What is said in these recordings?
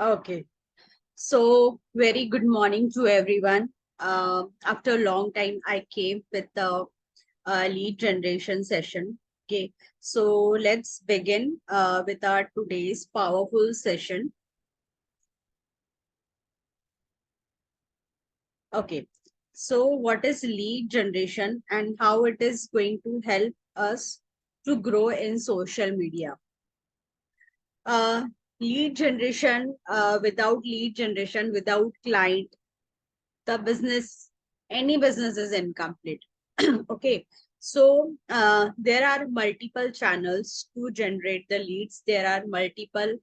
Okay. So, very good morning to everyone. After a long time, I came with the lead generation session. Okay. So, let's begin with our today's powerful session. Okay. So, what is lead generation and how it is going to help us to grow in social media? Uh, Lead generation, without client, the business, any business is incomplete. Okay. So there are multiple channels to generate the leads. There are multiple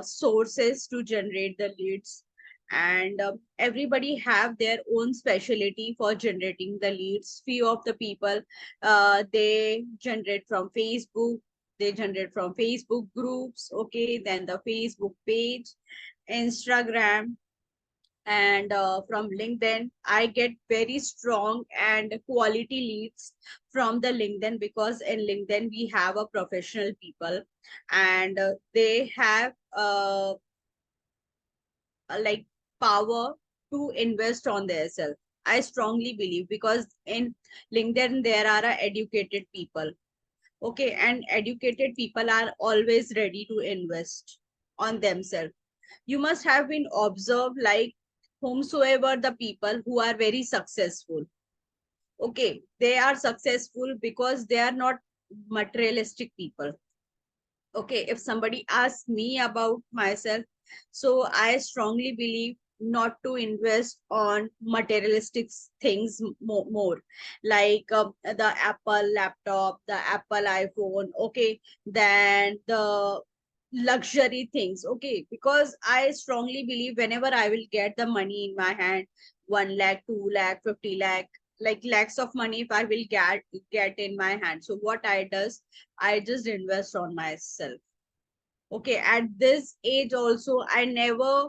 sources to generate the leads, and everybody have their own specialty for generating the leads. Few of the people, they generate from Facebook. They generate from Facebook groups. Okay, then the Facebook page, Instagram, and from LinkedIn. I get very strong and quality leads from the LinkedIn, because in LinkedIn we have a professional people, and they have like power to invest on their self. I strongly believe, because in LinkedIn there are educated people. Okay, and educated people are always ready to invest on themselves. You must have been observed, like whomsoever the people who are very successful. Okay, they are successful because they are not materialistic people. Okay, if somebody asks me about myself, so I strongly believe not to invest on materialistic things more, like the Apple laptop, the Apple iPhone. Okay, then the luxury things. Okay, because I strongly believe whenever I will get the money in my hand, 1 lakh, 2 lakh, 50 lakh, like lakhs of money, if I will get in my hand, so what I does, I just invest on myself. Okay, at this age also, I never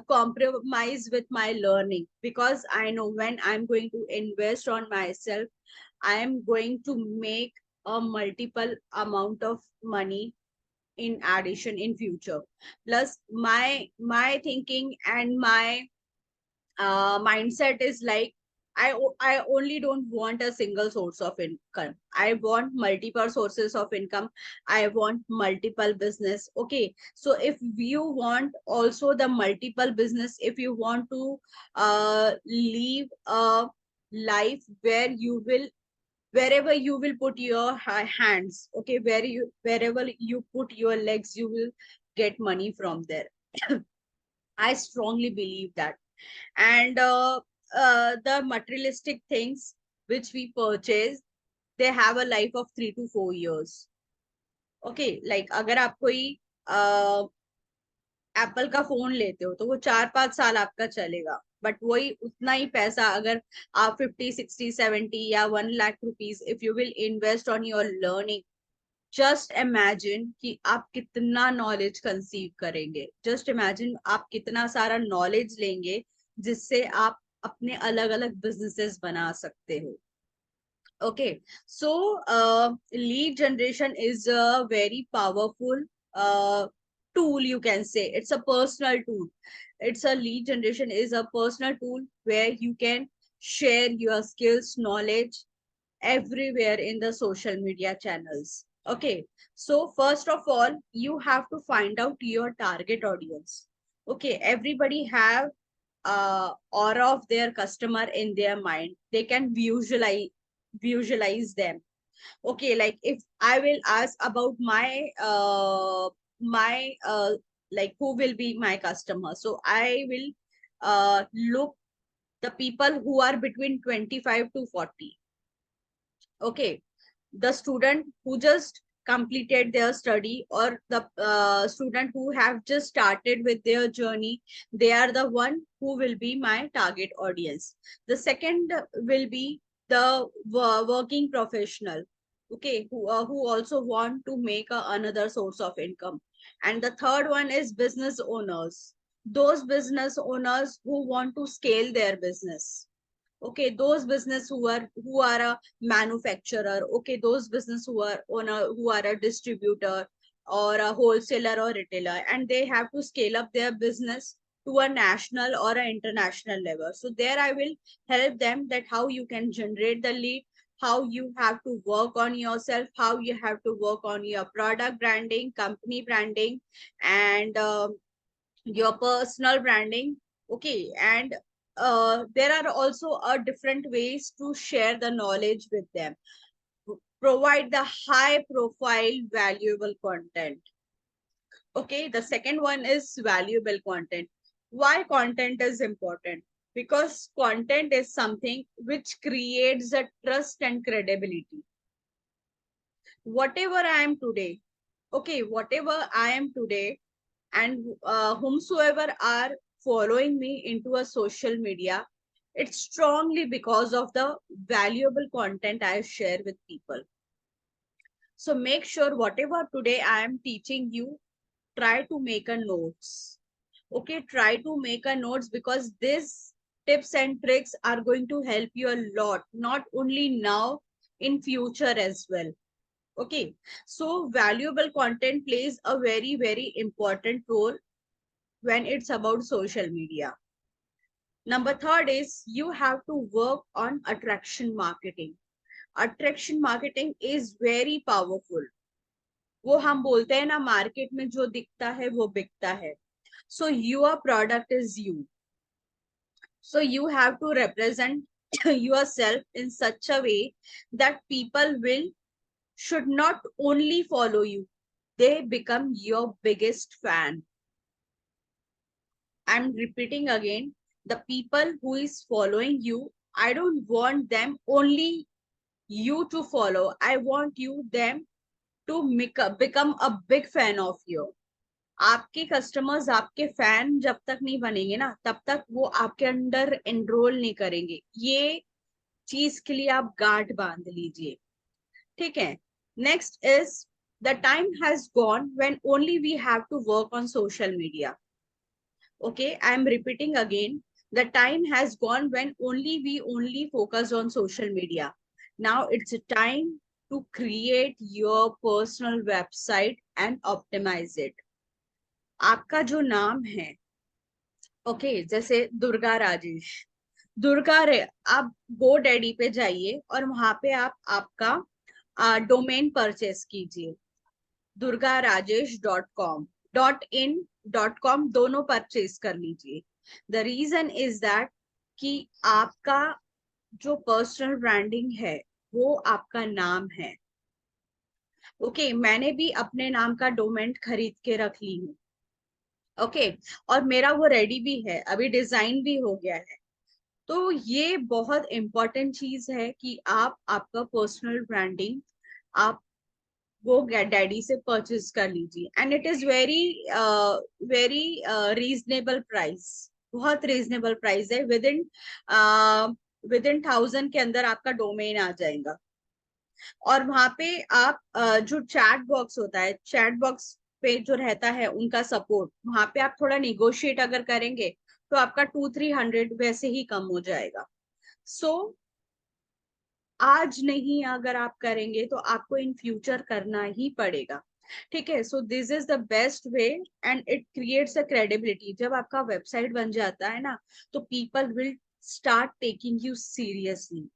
compromise with my learning, because I know when I'm going to invest on myself, I am going to make a multiple amount of money in addition in future. Plus, my thinking and my mindset is like, I only don't want a single source of income. I want multiple sources of income. I want multiple business. Okay, so if you want also the multiple business, if you want to live a life where you will, wherever you will put your hands, okay, wherever you put your legs, you will get money from there. I strongly believe that. And the materialistic things which we purchase, they have a life of 3 to 4 years. Okay, like अगर आप कोई Apple का phone लेते हो, तो वो 4 5 साल आपका चलेगा, बट वही उतना ही पैसा अगर आप 50 60 70 या 1 lakh rupees if you will invest on your learning, just imagine कि आप कितना नॉलेज कंसीव करेंगे। जस्ट इमेजिन आप कितना सारा नॉलेज लेंगे, जिससे आप अपने अलग अलग बिजनेसेस बना सकते हो। Okay, so lead generation is a very powerful tool, you can say. It's a personal tool. It's a lead generation is a personal tool where you can share your skills, knowledge everywhere in the social media channels. Okay, so first of all, you have to find out your target audience. Okay, everybody have aura of their customer in their mind. They can visualize them. Okay, like if I will ask about my like who will be my customer, so I will look the people who are between 25 to 40. Okay, the student who just completed their study, or the student who have just started with their journey, they are the one who will be my target audience. The second will be the working professional. Okay, who also want to make another source of income. And the third one is business owners, those business owners who want to scale their business. Okay, those business who are a manufacturer. Okay, those business who are owner, who are a distributor, or a wholesaler or retailer, and they have to scale up their business to a national or an international level. So there I will help them that how you can generate the lead, how you have to work on yourself, how you have to work on your product branding, company branding, and your personal branding. Okay, and there are also different ways to share the knowledge with them. Provide the high profile valuable content. Okay, the second one is valuable content. Why content is important? Because content is something which creates a trust and credibility. Whatever I am today, okay, whatever I am today, and whomsoever are following me into a social media, it's strongly because of the valuable content I share with people. So make sure whatever today I am teaching you, try to make a notes. Okay, try to make a notes, because these tips and tricks are going to help you a lot, not only now, in future as well. Okay, so valuable content plays a very, very important role when it's about social media. Number third is you have to work on attraction marketing. Attraction marketing is very powerful. वो हम बोलते हैं ना, market में जो दिखता है वो बिकता है. So your product is you. So you have to represent yourself in such a way that people will should not only follow you, they become your biggest fan. I'm repeating again, the people who is following you, I don't want them only you to follow. I want you them to become a big fan of you. आपके customers आपके fan जब तक नहीं बनेंगे ना, तब तक वो आपके अंडर एनरोल नहीं करेंगे. ये चीज के लिए आप गांठ बांध लीजिए. ठीक है. Next is the time has gone when only we have to work on social media. Okay, I am repeating again. The time has gone when only focus on social media. Now it's a time to create your personal website and optimize it. आपका जो नाम है, okay, जैसे दुर्गा राजेश, दुर्गा रे, आप GoDaddy पे जाइए और वहां पे आप आपका डोमेन परचेस कीजिए. durgarajesh.com, .in, .com दोनों परचेज कर लीजिए. द रीजन इज दैट कि आपका जो पर्सनल ब्रांडिंग है वो आपका नाम है. ओके, मैंने भी अपने नाम का डोमेन खरीद के रख ली हूँ. ओके, और मेरा वो रेडी भी है, अभी डिजाइन भी हो गया है. तो ये बहुत इंपॉर्टेंट चीज है कि आप आपका पर्सनल ब्रांडिंग आप वो डैडी से परचेज कर लीजिए. And it is very very reasonable price. बहुत रीजनेबल प्राइस है. विद इन 1000 के अंदर आपका डोमेन आ जाएगा. और वहां पे आप जो चैट बॉक्स होता है, चैट बॉक्स पे जो रहता है उनका सपोर्ट, वहां पे आप थोड़ा निगोशिएट अगर करेंगे तो आपका 200-300 वैसे ही कम हो जाएगा. सो आज नहीं अगर आप करेंगे तो आपको इन फ्यूचर करना ही पड़ेगा. ठीक है. So this is the best way and it creates a credibility. जब आपका वेबसाइट बन जाता है ना, तो people will start taking you seriously.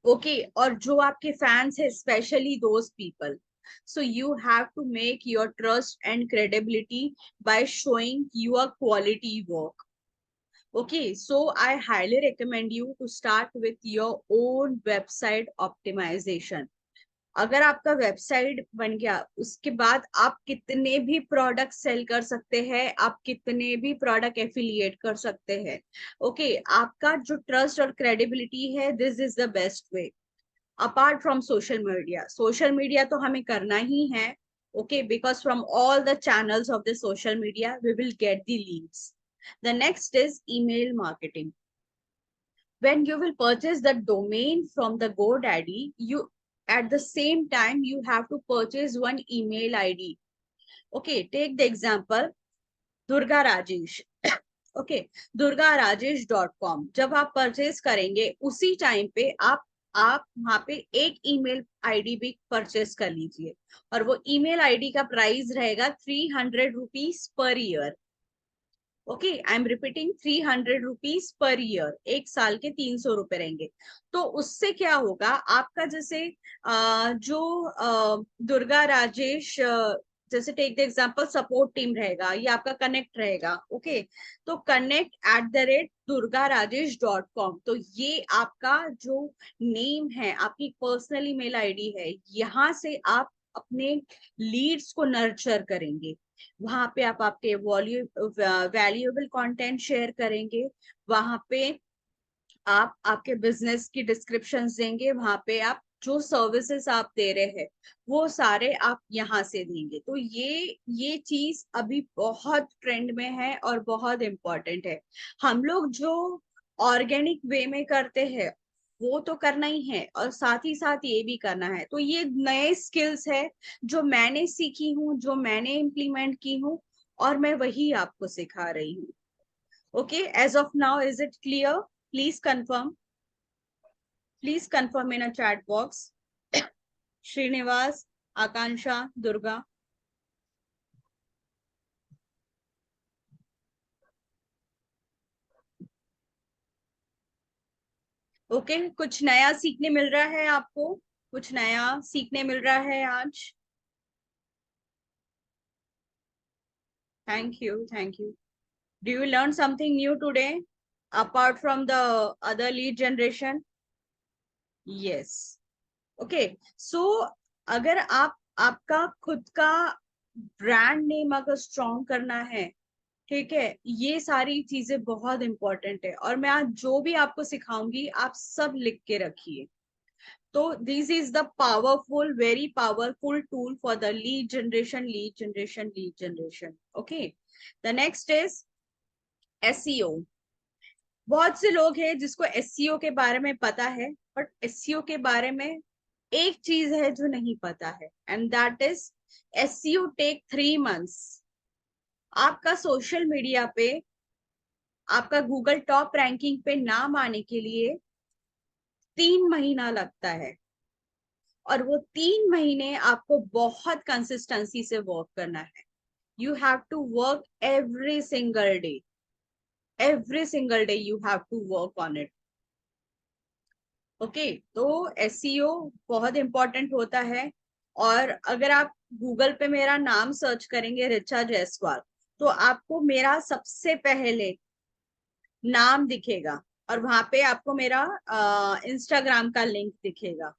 Okay, और जो आपके फैंस है, specially those people, so you have to make your trust and credibility by showing your quality work. Okay, so I highly recommend you to start with your own website optimization. अगर आपका website बन गया, उसके बाद आप कितने भी product cell कर सकते हैं, आप कितने भी प्रोडक्ट एफिलिएट कर सकते हैं. ओके, आपका जो ट्रस्ट और क्रेडिबिलिटी है, this is the best way. Apart from social media, social media तो हमें करना ही है. Okay, because from all the channels of the social media we will get the leads. The next is email marketing. When you will purchase the domain from the GoDaddy, you at the same time you have to purchase one email ID. Okay, take the example Durga Rajesh. Okay, durgarajesh.com. जब आप purchase करेंगे उसी time पे आप आप वहां पे एक ईमेल आईडी भी परचेस कर लीजिए, और वो ईमेल आईडी का प्राइस रहेगा 300 rupees per year. Okay, I am repeating, 300 rupees per year, एक साल के 300 रुपए रहेंगे। तो उससे क्या होगा आपका, जैसे जो दुर्गा राजेश, जैसे take the example support team रहेगा, ये आपका कनेक्ट रहेगा। ओके, तो connect@durgarajesh.com, तो ये आपका जो नेम है, आपकी पर्सनल ईमेल आईडी है, यहाँ से आप अपने लीड्स को नर्चर करेंगे। वहां पे आप आपके वैल्यूएबल कंटेंट शेयर करेंगे, वहां पे आप आपके बिजनेस की डिस्क्रिप्शन देंगे, वहां पे आप जो सर्विसेज आप दे रहे हैं वो सारे आप यहाँ से देंगे। तो ये चीज अभी बहुत ट्रेंड में है और बहुत इम्पोर्टेंट है। हम लोग जो ऑर्गेनिक वे में करते हैं वो तो करना ही है, और साथ ही साथ ये भी करना है। तो ये नए स्किल्स है जो मैंने सीखी हूँ, जो मैंने इम्प्लीमेंट की हूँ, और मैं वही आपको सिखा रही हूँ। Okay, as of now is it clear? Please confirm. Please confirm in a chat box. Srinivas, Akansha, Durga. Okay, कुछ नया सीखने मिल रहा है आपको? कुछ नया सीखने मिल रहा है आज? Thank you, thank you. Do you learn something new today apart from the other lead generation? Yes. Okay, so अगर आप आपका खुद का ब्रांड नेम अगर स्ट्रॉन्ग करना है, ठीक है, ये सारी चीजें बहुत इंपॉर्टेंट है, और मैं आज जो भी आपको सिखाऊंगी आप सब लिख के रखिए। तो this is the powerful, very powerful tool for the lead generation, lead generation, lead generation. Okay, the next is SEO. बहुत से लोग हैं जिसको एसईओ के बारे में पता है, बट एसईओ के बारे में एक चीज है जो नहीं पता है, and that is SEO take 3 months. आपका सोशल मीडिया पे आपका गूगल टॉप रैंकिंग पे नाम आने के लिए 3 महीना लगता है, और वो 3 महीने आपको बहुत कंसिस्टेंसी से वर्क करना है। You have to work every single day you have to work on it. Okay, तो एसईओ बहुत इंपॉर्टेंट होता है। और अगर आप गूगल पे मेरा नाम सर्च करेंगे ऋचा जायसवाल, तो आपको मेरा सबसे पहले नाम दिखेगा, और वहां पे आपको मेरा इंस्टाग्राम का लिंक दिखेगा।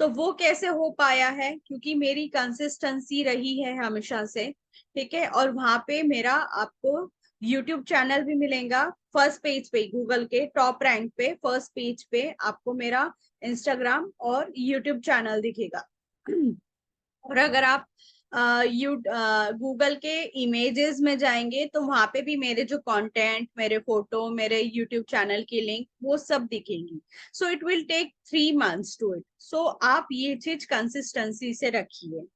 तो वो कैसे हो पाया है? क्योंकि मेरी कंसिस्टेंसी रही है हमेशा से, ठीक है। और वहां पे मेरा आपको यूट्यूब चैनल भी मिलेगा, फर्स्ट पेज पे, गूगल के टॉप रैंक पे फर्स्ट पेज पे आपको मेरा इंस्टाग्राम और यूट्यूब चैनल दिखेगा। और अगर आप गूगल के इमेजेस में जाएंगे तो वहां पे भी मेरे जो कंटेंट, मेरे फोटो, मेरे यूट्यूब चैनल की लिंक, वो सब दिखेंगी। So it will take 3 months to it. सो आप ये चीज कंसिस्टेंसी से रखिए।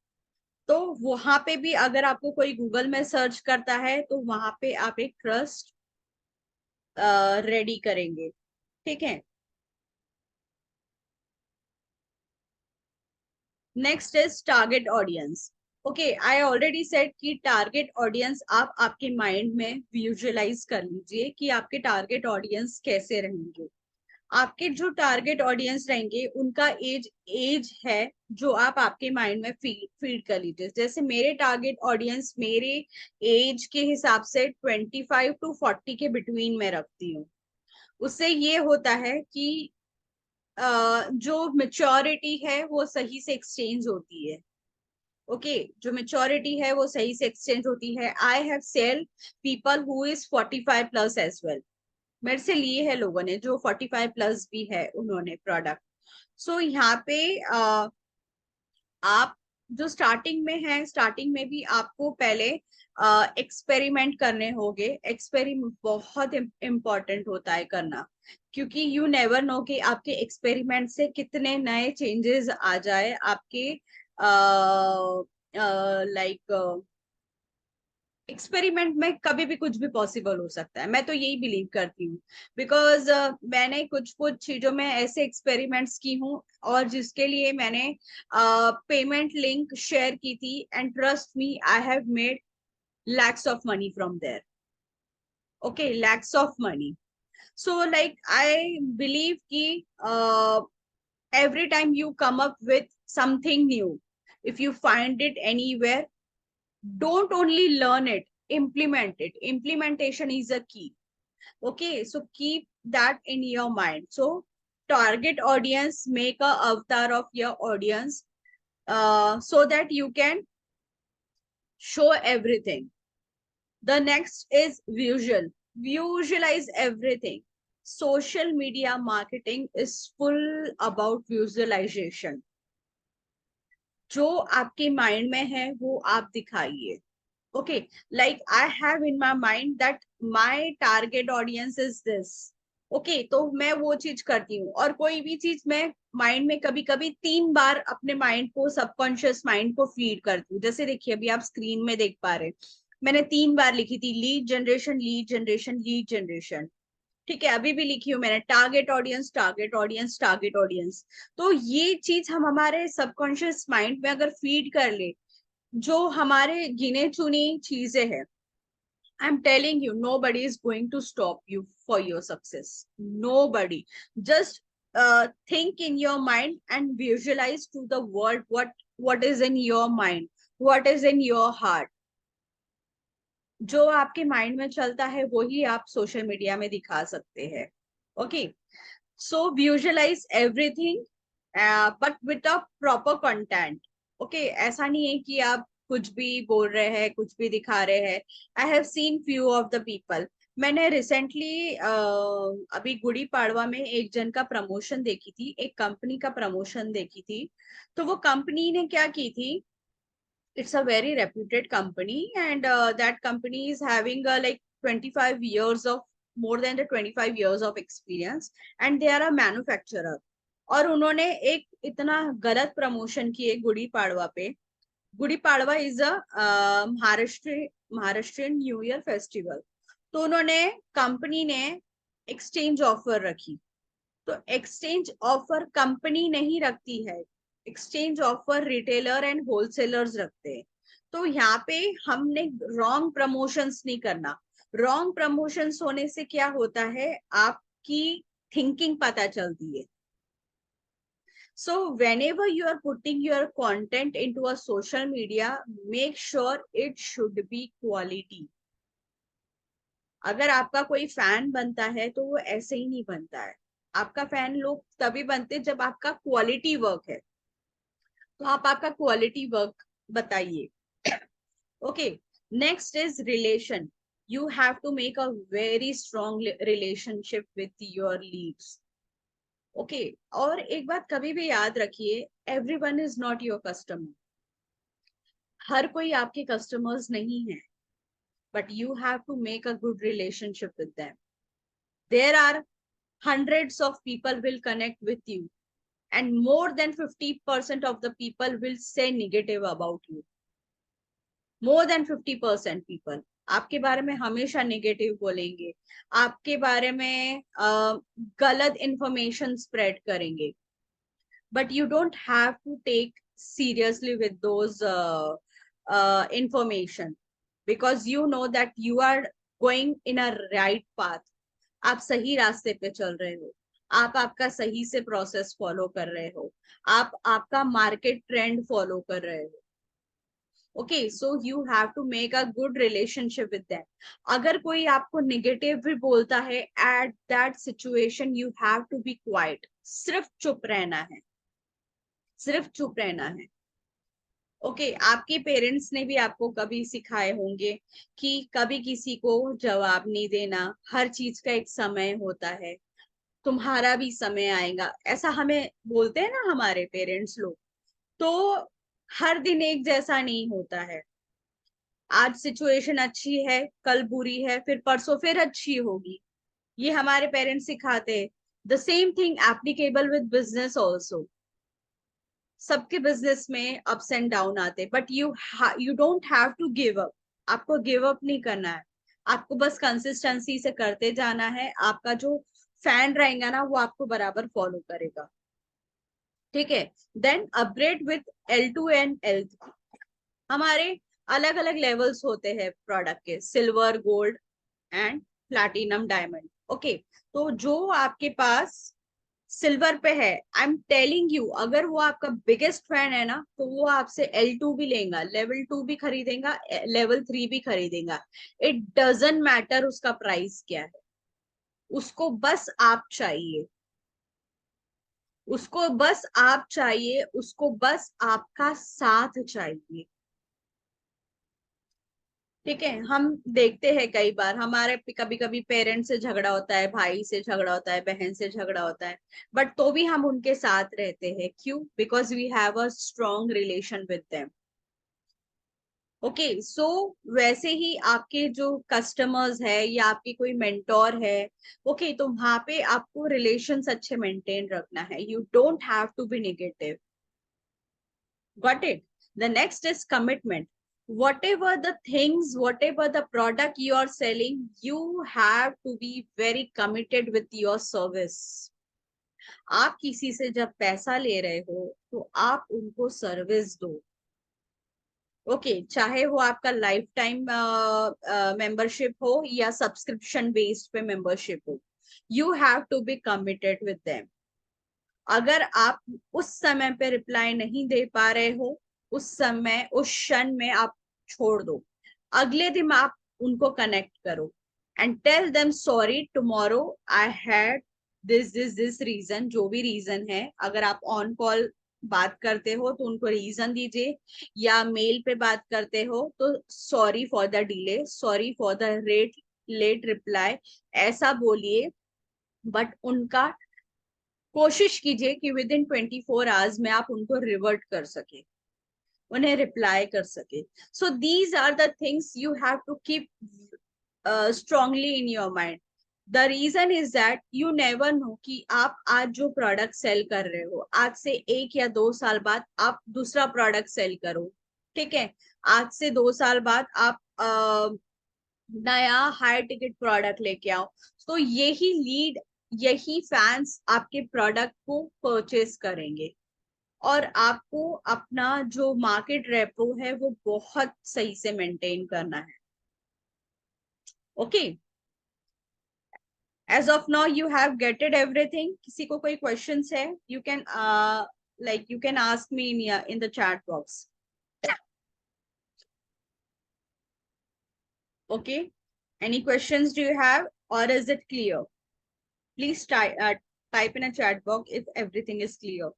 तो वहां पे भी अगर आपको कोई गूगल में सर्च करता है तो वहां पे आप एक ट्रस्ट रेडी करेंगे, ठीक है। Next is target audience. Okay, I already said कि टारगेट ऑडियंस आप आपके माइंड में विजुअलाइज कर लीजिए कि आपके टारगेट ऑडियंस कैसे रहेंगे। आपके जो टारगेट ऑडियंस रहेंगे उनका एज एज है जो आप आपके माइंड में फीड कर लीजिए। जैसे मेरे टारगेट ऑडियंस मेरे एज के हिसाब से 25 to 40 के बिटवीन में रखती हूँ। उससे ये होता है कि जो मेच्योरिटी है वो सही से एक्सचेंज होती है। ओके, जो मेच्योरिटी है वो सही से एक्सचेंज होती है। I have sell people who is 45 plus as well. मेरे से लिए है लोगों ने जो 45 प्लस भी है, उन्होंने प्रोडक्ट। सो यहाँ पे आप जो स्टार्टिंग में है, स्टार्टिंग में भी आपको पहले एक्सपेरिमेंट करने होंगे। एक्सपेरिमेंट बहुत इम्पोर्टेंट होता है करना, क्योंकि यू नेवर नो कि आपके एक्सपेरिमेंट से कितने नए चेंजेस आ जाए आपके लाइक एक्सपेरिमेंट में कभी भी कुछ भी पॉसिबल हो सकता है, मैं तो यही बिलीव करती हूँ। बिकॉज मैंने कुछ कुछ चीजों में ऐसे एक्सपेरिमेंट्स की हूँ, और जिसके लिए मैंने पेमेंट लिंक शेयर की थी, and trust me, I have made lakhs of money from there. Okay, lakhs of money. So like I believe ki every time you come up with something new, if you find it anywhere, don't only learn it, implement it. Implementation is a key. Okay, so keep that in your mind. So target audience, make a avatar of your audience, so that you can show everything. The next is visual. Visualize everything. Social media marketing is full about visualization. जो आपके mind में है वो आप दिखाइए. Okay, like I have in my mind that my target audience is this. Okay, तो मैं वो चीज करती हूँ. और कोई भी चीज मैं माइंड में कभी कभी 3 बार अपने माइंड को, सबकॉन्शियस माइंड को फीड करती हूँ. जैसे देखिए, अभी आप स्क्रीन में देख पा रहे, मैंने 3 बार लिखी थी lead generation, lead generation, lead generation. ठीक है, अभी भी लिखी हूँ मैंने target audience, target audience, target audience. तो ये चीज हम हमारे सबकॉन्शियस माइंड में अगर फीड कर ले, जो हमारे गिने चुनी चीजें हैं, I'm telling you, nobody is going to stop you for your success. Nobody. Just think in your mind and visualize to the world what is in your mind, what is in your heart. जो आपके mind में चलता है वही आप social media में दिखा सकते हैं. Okay, so visualize everything, but with a proper content. Okay, ऐसा नहीं है कि आप कुछ भी बोल रहे हैं, कुछ भी दिखा रहे हैं. I have seen few of the people. मैंने रिसेंटली अभी गुड़ी पाड़वा में एक जन का प्रमोशन देखी थी, एक कंपनी का प्रमोशन देखी थी. तो वो कंपनी ने क्या की थी, it's a very reputed company, and that company is having like 25 years of, more than the 25 years of experience, and they are a manufacturer. और उन्होंने एक इतना गलत प्रमोशन किए गुड़ी पाड़वा पे. Gudi Padwa is a Maharashtrian new year festival. तो उन्होंने, कंपनी ने एक्सचेंज ऑफर रखी. तो एक्सचेंज ऑफर कंपनी नहीं रखती है, exchange offer retailer and wholesalers रखते हैं. तो यहाँ पे हमने रॉन्ग प्रमोशंस नहीं करना. रॉन्ग प्रमोशंस होने से क्या होता है, आपकी थिंकिंग पता चलती है. So whenever you are putting your content into a social media, make sure it should be quality. अगर आपका कोई फैन बनता है तो वो ऐसे ही नहीं बनता है. आपका फैन लोग तभी बनते जब आपका क्वालिटी वर्क है. तो आप आपका क्वालिटी वर्क बताइए. Okay, next is relation. You have to make a very strong relationship with your leads. Okay, और एक बात कभी भी याद रखिए, everyone is not your customer. हर कोई आपके कस्टमर्स नहीं है, but you have to make a good relationship with them. There are hundreds of people will connect with you, and more than 50% of the people will say negative about you. More than 50% people आपके बारे में हमेशा negative बोलेंगे, आपके बारे में गलत information spread करेंगे. But you don't have to take seriously with those information, because you know that you are going in a right path. आप सही रास्ते पे चल रहे हो, आप आपका सही से प्रोसेस फॉलो कर रहे हो, आप आपका मार्केट ट्रेंड फॉलो कर रहे हो. Okay, so you have to make a good relationship with them. अगर कोई आपको नेगेटिव भी बोलता है, at that situation you have to be quiet. सिर्फ चुप रहना है, सिर्फ चुप रहना है. ओके, आपके पेरेंट्स ने भी आपको कभी सिखाए होंगे कि कभी किसी को जवाब नहीं देना, हर चीज का एक समय होता है, तुम्हारा भी समय आएगा. ऐसा हमें बोलते हैं ना हमारे पेरेंट्स लोग. तो हर दिन एक जैसा नहीं होता है. आज सिचुएशन अच्छी है, कल बुरी है, फिर परसों फिर अच्छी होगी. ये हमारे पेरेंट्स सिखाते हैं. The same thing applicable with business also. सबके बिजनेस में अप्स एंड डाउन आते, but you don't have to give up. आपको गिव अप नहीं करना है, आपको बस कंसिस्टेंसी से करते जाना है। आपका जो फैन रहेगा ना वो आपको बराबर फॉलो करेगा, ठीक है। Then upgrade with L2 and L3। हमारे अलग अलग लेवल्स होते हैं प्रोडक्ट के, silver, gold and platinum, diamond. Okay, तो जो आपके पास सिल्वर पे है, आई एम टेलिंग यू, अगर वो आपका बिगेस्ट फैन है ना तो वो आपसे L2 भी लेगा, लेवल 2 भी खरीदेगा, लेवल 3 भी खरीदेगा। इट डजेंट मैटर उसका प्राइस क्या है, उसको बस आप चाहिए, उसको बस आप चाहिए, उसको बस आपका साथ चाहिए, ठीक है। हम देखते हैं कई बार हमारे कभी कभी पेरेंट्स से झगड़ा होता है, भाई से झगड़ा होता है, बहन से झगड़ा होता है, बट तो भी हम उनके साथ रहते हैं। क्यों? Because we have a strong relation with them. Okay, so वैसे ही आपके जो कस्टमर्स है या आपकी कोई मेंटोर है, ओके, तो वहां पे आपको रिलेशंस अच्छे मेंटेन रखना है। You don't have to be negative. Got it? The next is commitment. Whatever the things, whatever the product you are selling, you have to be very committed with your service. आप किसी से जब पैसा ले रहे हो तो आप उनको सर्विस दो। ओके, चाहे वो आपका लाइफ टाइम मेंबरशिप हो या सब्सक्रिप्शन बेस्ड पे मेंबरशिप हो, you have to be committed with them. अगर आप उस समय पे रिप्लाई नहीं दे पा रहे हो, उस समय, उस क्षण में आप छोड़ दो। अगले दिन आप उनको कनेक्ट करो and tell them sorry tomorrow I had this reason, जो भी रीजन है। अगर आप ऑन कॉल बात करते हो तो उनको रीजन दीजिए, या मेल पे बात करते हो तो sorry for the delay, sorry for the late reply, ऐसा बोलिए। बट उनका कोशिश कीजिए कि विद इन 24 आवर्स में आप उनको रिवर्ट कर सके, उन्हें रिप्लाई कर सके। So these are the things you have to keep strongly in your mind. The reason is that you never know कि आप आज जो प्रोडक्ट सेल कर रहे हो, आज से 1 या 2 साल बाद आप दूसरा प्रोडक्ट सेल करो, ठीक है। आज से 2 साल बाद आप नया हाई टिकट प्रोडक्ट लेके आओ, तो यही लीड, यही फैंस आपके प्रोडक्ट को परचेस करेंगे। और आपको अपना जो मार्केट रेपो है वो बहुत सही से मेंटेन करना है। Okay, as of now you have getted everything. किसी को कोई क्वेश्चंस है, you can you can ask me in the chat box. Okay, any questions do you have, or is it clear? Please type in a chat box if everything is clear.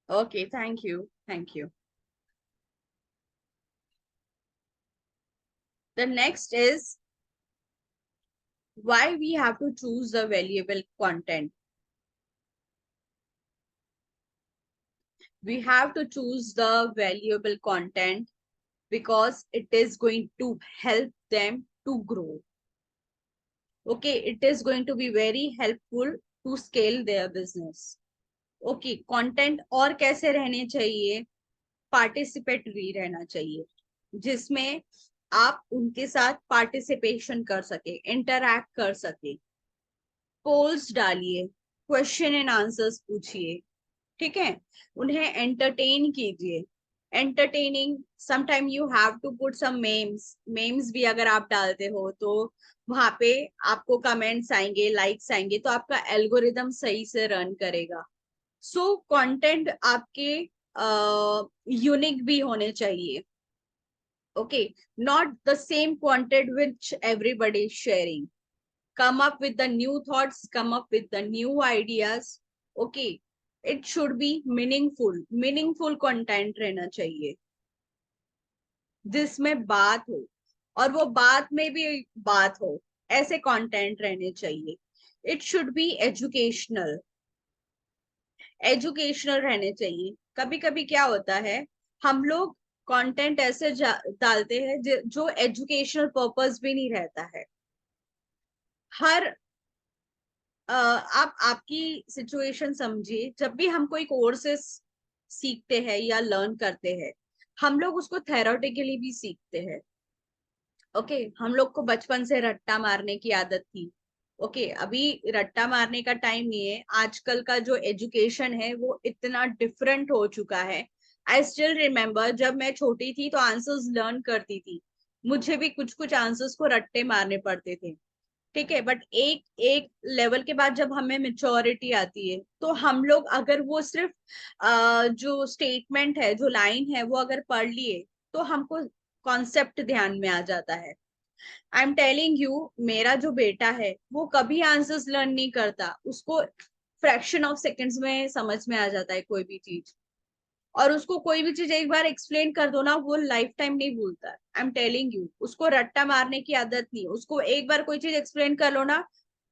Okay, thank you. Thank you. The next is why we have to choose the valuable content. We have to choose the valuable content because it is going to help them to grow. Okay, it is going to be very helpful to scale their business. Okay, content और कैसे रहने चाहिए? Participatory रहना चाहिए, जिसमें आप उनके साथ पार्टिसिपेशन कर सके, इंटरैक्ट कर सके। पोल्स डालिए, क्वेश्चन एंड आंसर्स पूछिए, ठीक है। उन्हें एंटरटेन कीजिए। Entertaining, sometime you have to put some memes. Memes भी अगर आप डालते हो तो वहां पे आपको कमेंट्स आएंगे, लाइक्स आएंगे, तो आपका एल्गोरिदम सही से रन करेगा। सो कंटेंट आपके यूनिक भी होने चाहिए। Okay, not the same content which everybody is sharing. Come up with the new thoughts, come up with the new ideas. Okay, it should be meaningful. Meaningful content रहना चाहिए जिसमें बात हो, और वो बात में भी बात हो, ऐसे कंटेंट रहने चाहिए। It should be educational, educational रहने चाहिए। कभी कभी क्या होता है, हम लोग कंटेंट ऐसे डालते हैं जो एजुकेशनल पर्पस भी नहीं रहता है। हर आप आपकी सिचुएशन समझिए, जब भी हम कोई कोर्सेस सीखते हैं या लर्न करते हैं, हम लोग उसको थेरोटिकली भी सीखते हैं। ओके, हम लोग को बचपन से रट्टा मारने की आदत थी। ओके, अभी रट्टा मारने का टाइम नहीं है। आजकल का जो एजुकेशन है वो इतना डिफरेंट हो चुका है। आई स्टिल रिमेम्बर, जब मैं छोटी थी तो आंसर्स लर्न करती थी, मुझे भी कुछ कुछ आंसर्स को रट्टे मारने पड़ते थे। ठीक है, बट एक एक लेवल के बाद जब हमें मेच्योरिटी आती है, तो हम लोग अगर वो सिर्फ जो स्टेटमेंट है, जो लाइन है, वो अगर पढ़ लिए, तो हमको कॉन्सेप्ट ध्यान में आ जाता है। आई एम टेलिंग यू, मेरा जो बेटा है वो कभी आंसर्स लर्न नहीं करता, उसको फ्रैक्शन ऑफ सेकेंड्स में समझ में आ जाता है कोई भी चीज। और उसको कोई भी चीज एक बार एक्सप्लेन कर दो ना, वो लाइफ टाइम नहीं भूलता है। आई एम टेलिंग यू, उसको रट्टा मारने की आदत नहीं है। उसको एक बार कोई चीज एक्सप्लेन कर लो ना,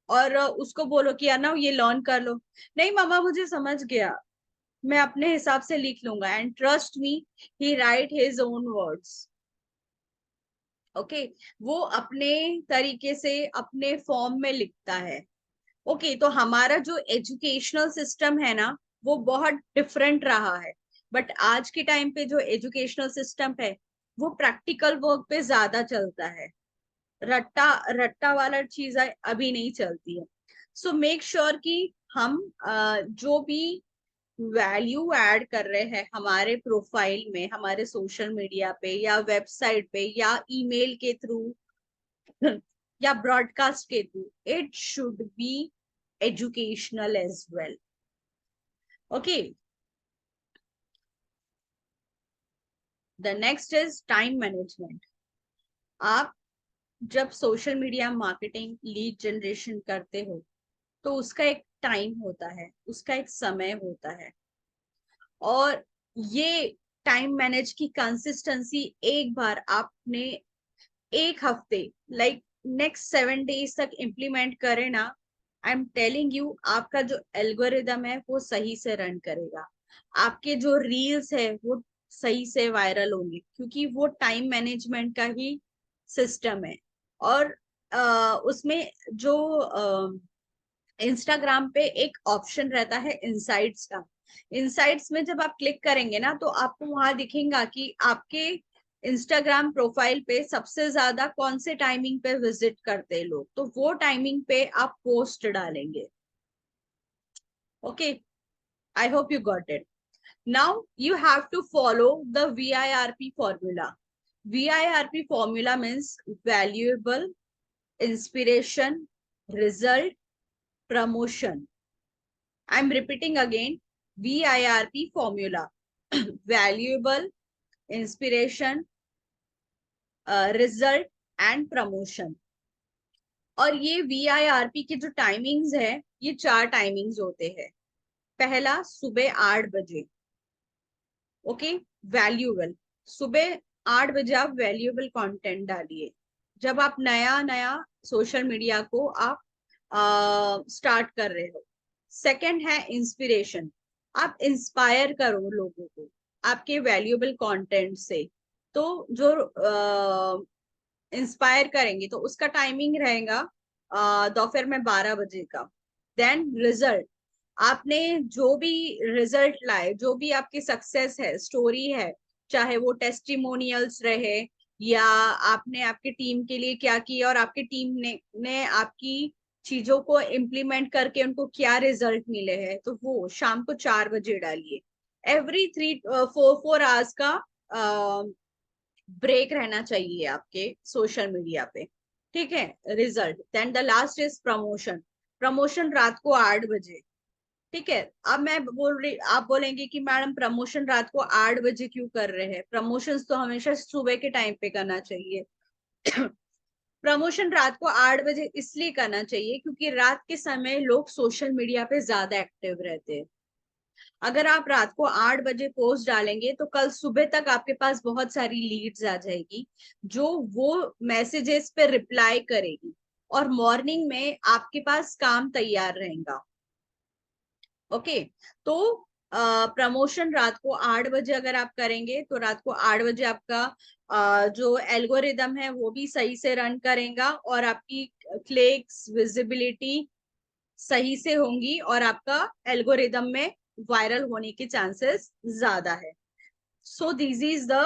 और उसको बोलो कि यार ना ये लर्न कर लो, नहीं मामा मुझे समझ गया, मैं अपने हिसाब से लिख लूंगा। And trust me, he right his own words. Okay, वो अपने तरीके से अपने फॉर्म में लिखता है। ओके, तो हमारा जो एजुकेशनल सिस्टम है ना, वो बहुत डिफरेंट रहा है। बट आज के टाइम पे जो एजुकेशनल सिस्टम है, वो प्रैक्टिकल वर्क पे ज्यादा चलता है। रट्टा रट्टा वाला चीज अभी नहीं चलती है। सो मेक श्योर कि हम जो भी वैल्यू ऐड कर रहे हैं हमारे प्रोफाइल में, हमारे सोशल मीडिया पे या वेबसाइट पे या ईमेल के थ्रू या ब्रॉडकास्ट के through, it should be educational as well. Okay, the next is time management. आप जब social media marketing lead generation करते हो, तो उसका एक टाइम होता है, उसका एक समय होता है। और ये टाइम मैनेज की कंसिस्टेंसी एक बार आपने एक हफ्ते, लाइक नेक्स्ट 7 डेज तक इम्प्लीमेंट करे ना, आई एम टेलिंग यू, आपका जो एल्गोरिदम है वो सही से रन करेगा। आपके जो रील्स है वो सही से वायरल होंगे, क्योंकि वो टाइम मैनेजमेंट का ही सिस्टम है। और उसमें जो इंस्टाग्राम पे एक ऑप्शन रहता है इनसाइट्स का। इनसाइट्स में जब आप क्लिक करेंगे ना, तो आपको वहां दिखेगा कि आपके इंस्टाग्राम प्रोफाइल पे सबसे ज्यादा कौन से टाइमिंग पे विजिट करते हैं लोग, तो वो टाइमिंग पे आप पोस्ट डालेंगे। Okay, I hope you got it. Now you have to follow the VIRP formula. VIRP formula means valuable, inspiration, result, promotion. I'm repeating again, VIRP formula. Valuable, inspiration, result and promotion. और ये VIRP के जो timings है, ये 4 timings होते हैं। पहला, सुबह 8 बजे। ओके, वैल्यूएबल, सुबह 8 बजे आप वैल्यूएबल कंटेंट डालिए। जब आप नया नया सोशल मीडिया को आप स्टार्ट कर रहे हो। सेकंड है इंस्पिरेशन, आप इंस्पायर करो लोगों को आपके वैल्यूएबल कंटेंट से। तो जो इंस्पायर करेंगे, तो उसका टाइमिंग रहेगा दोपहर में 12 बजे का। देन रिजल्ट, आपने जो भी रिजल्ट लाए, जो भी आपकी सक्सेस है, स्टोरी है, चाहे वो टेस्टिमोनियल्स रहे या आपने आपकी टीम के लिए क्या किया और आपकी टीम ने आपकी चीजों को इम्प्लीमेंट करके उनको क्या रिजल्ट मिले हैं, तो वो शाम को 4 बजे डालिए। एवरी 3-4 आवर्स का ब्रेक रहना चाहिए आपके सोशल मीडिया पे। ठीक है, result. Then the last is promotion. Promotion रात को 8 बजे। ठीक है, अब मैं बोल रही, आप बोलेंगे कि मैडम प्रमोशन रात को 8 बजे क्यों कर रहे हैं? प्रमोशंस तो हमेशा सुबह के टाइम पे करना चाहिए। प्रमोशन रात को 8 बजे इसलिए करना चाहिए क्योंकि रात के समय लोग सोशल मीडिया पे ज्यादा एक्टिव रहते हैं। अगर आप रात को 8 बजे पोस्ट डालेंगे, तो कल सुबह तक आपके पास बहुत सारी लीड्स आ जाएगी, जो वो मैसेजेस पे रिप्लाई करेगी, और मॉर्निंग में आपके पास काम तैयार रहेगा। ओके, तो प्रमोशन रात को 8 बजे अगर आप करेंगे, तो रात को 8 बजे आपका जो एल्गोरिदम है वो भी सही से रन करेगा, और आपकी क्लिक्स, विजिबिलिटी सही से होंगी और आपका एल्गोरिदम में वायरल होने के चांसेस ज्यादा है. So this is the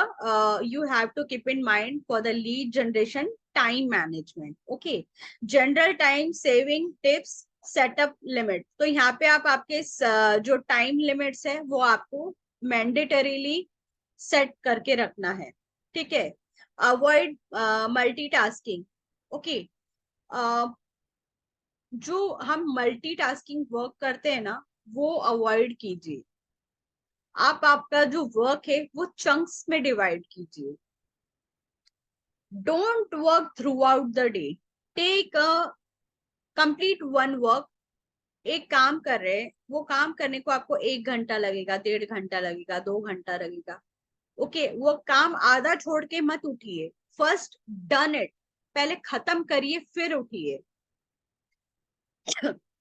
you have to keep in mind for the lead generation time management. Okay, general time saving tips, setup limit. तो यहाँ पे आप आपके जो टाइम लिमिट्स है वो आपको मैंडेटरीली सेट करके रखना है. ठीक है. Avoid multitasking. ओके, जो हम मल्टीटास्किंग वर्क करते हैं ना वो अवॉइड कीजिए. आप आपका जो वर्क है वो चंक्स में डिवाइड कीजिए. Don't work throughout the day. Take a complete one work. एक काम कर रहे हैं, वो काम करने को आपको 1 घंटा लगेगा, 1.5 घंटा लगेगा, 2 घंटा लगेगा. ओके, वो काम आधा छोड़ के मत उठिए. फर्स्ट डन इट, पहले खत्म करिए फिर उठिए.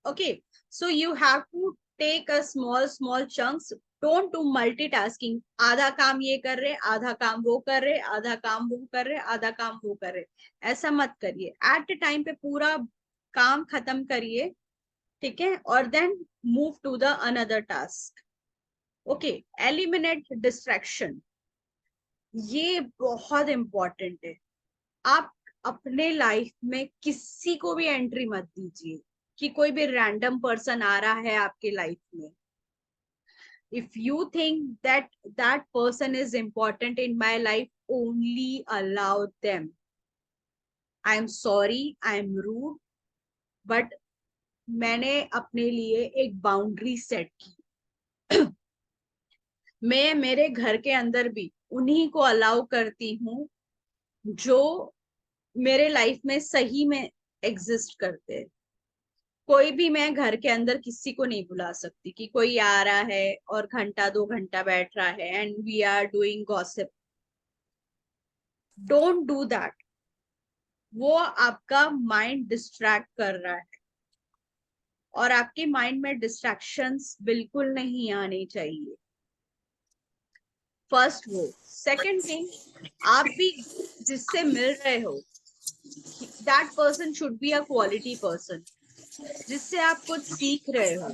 Okay, so you have to take a small small chunks. Don't do multitasking. आधा काम ये कर रहे, आधा काम वो कर रहे, आधा काम वो कर रहे, आधा काम वो कर रहे. ऐसा मत करिए. एट अ टाइम पे पूरा काम खत्म करिए. ठीक है, और then move to the another task. Okay, eliminate distraction. ये बहुत इंपॉर्टेंट है. आप अपने लाइफ में किसी को भी एंट्री मत दीजिए कि कोई भी रैंडम पर्सन आ रहा है आपके लाइफ में. If you think that that person is important in my life, only allow them. I am sorry, I am rude, but मैंने अपने लिए एक बाउंड्री सेट की. मैं मेरे घर के अंदर भी उन्हीं को अलाउ करती हूँ जो मेरे लाइफ में सही में एग्जिस्ट करते हैं. कोई भी मैं घर के अंदर किसी को नहीं बुला सकती कि कोई आ रहा है और घंटा 2 घंटा बैठ रहा है and we are doing gossip. Don't do that. वो आपका माइंड डिस्ट्रैक्ट कर रहा है और आपके माइंड में डिस्ट्रैक्शंस बिल्कुल नहीं आने चाहिए. फर्स्ट वो. सेकंड थिंग, आप भी जिससे मिल रहे हो that person should be a quality person, जिससे आप कुछ सीख रहे हो.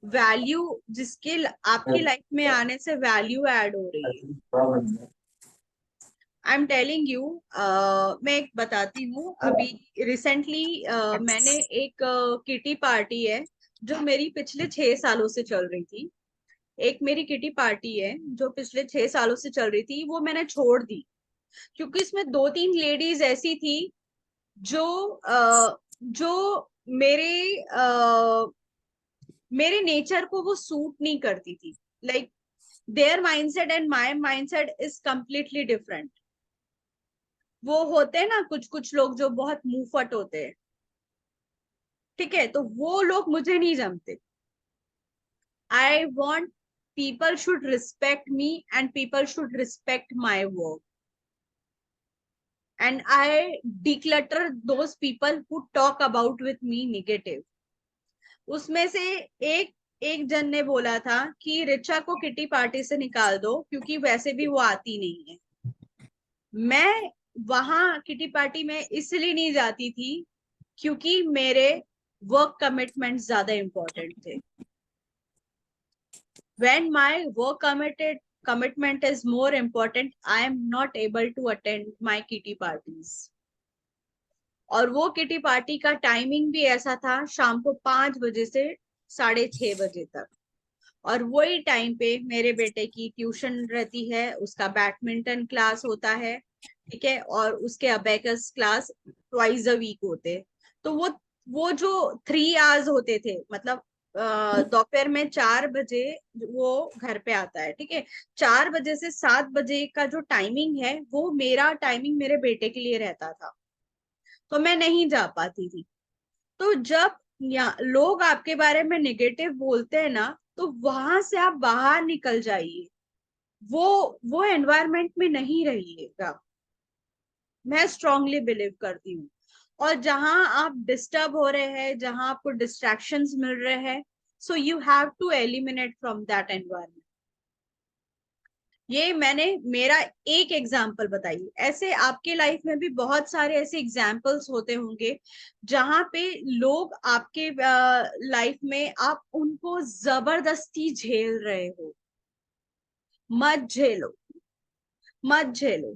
वैल्यू जिसके आपकी लाइफ में आने से वैल्यू ऐड हो रही है. आई एम टेलिंग यू, मैं एक बताती हूँ. अभी रिसेंटली मैंने एक किटी पार्टी है जो मेरी पिछले 6 सालों से चल रही थी. एक मेरी किटी पार्टी है जो पिछले 6 सालों से चल रही थी, वो मैंने छोड़ दी क्योंकि इसमें 2-3 लेडीज ऐसी थी जो जो मेरे नेचर को वो सूट नहीं करती थी. Like there mindset and my mindset is completely different. वो होते हैं ना कुछ कुछ लोग जो बहुत मुंहफट होते हैं. ठीक है, तो वो लोग मुझे नहीं जमते. I want people should respect me and people should respect my work, and I declutter those people who talk about with me negative. उसमें से एक एक जन ने बोला था कि रिचा को किटी पार्टी से निकाल दो क्योंकि वैसे भी वो आती नहीं है. मैं वहां किटी पार्टी में इसलिए नहीं जाती थी क्योंकि मेरे वर्क कमिटमेंट ज्यादा इंपॉर्टेंट थे. When my work commitment is more important, I am not able to attend my kitty parties. और वो किटी पार्टी का टाइमिंग भी ऐसा था शाम को 5 बजे से 6:30 बजे तक. और वही टाइम पे मेरे बेटे की ट्यूशन रहती है, उसका बैडमिंटन क्लास होता है. ठीक है, और उसके abacus class twice a week होते. तो वो जो 3 आवर्स होते थे, मतलब दोपहर में 4 बजे वो घर पे आता है. ठीक है, 4 बजे से 7 बजे का जो टाइमिंग है वो मेरा टाइमिंग मेरे बेटे के लिए रहता था, तो मैं नहीं जा पाती थी. तो जब लोग आपके बारे में नेगेटिव बोलते हैं ना, तो वहां से आप बाहर निकल जाइए. वो एनवायरमेंट में नहीं रहिएगा. मैं स्ट्रांगली बिलीव करती हूँ. और जहां आप डिस्टर्ब हो रहे हैं, जहां आपको डिस्ट्रैक्शंस मिल रहे हैं, so you have to eliminate from that environment. ये मैंने मेरा एक एग्जाम्पल बताई, ऐसे आपके लाइफ में भी बहुत सारे ऐसे एग्जाम्पल्स होते होंगे जहां पे लोग आपके लाइफ में आप उनको जबरदस्ती झेल रहे हो। मत झेलो, मत झेलो।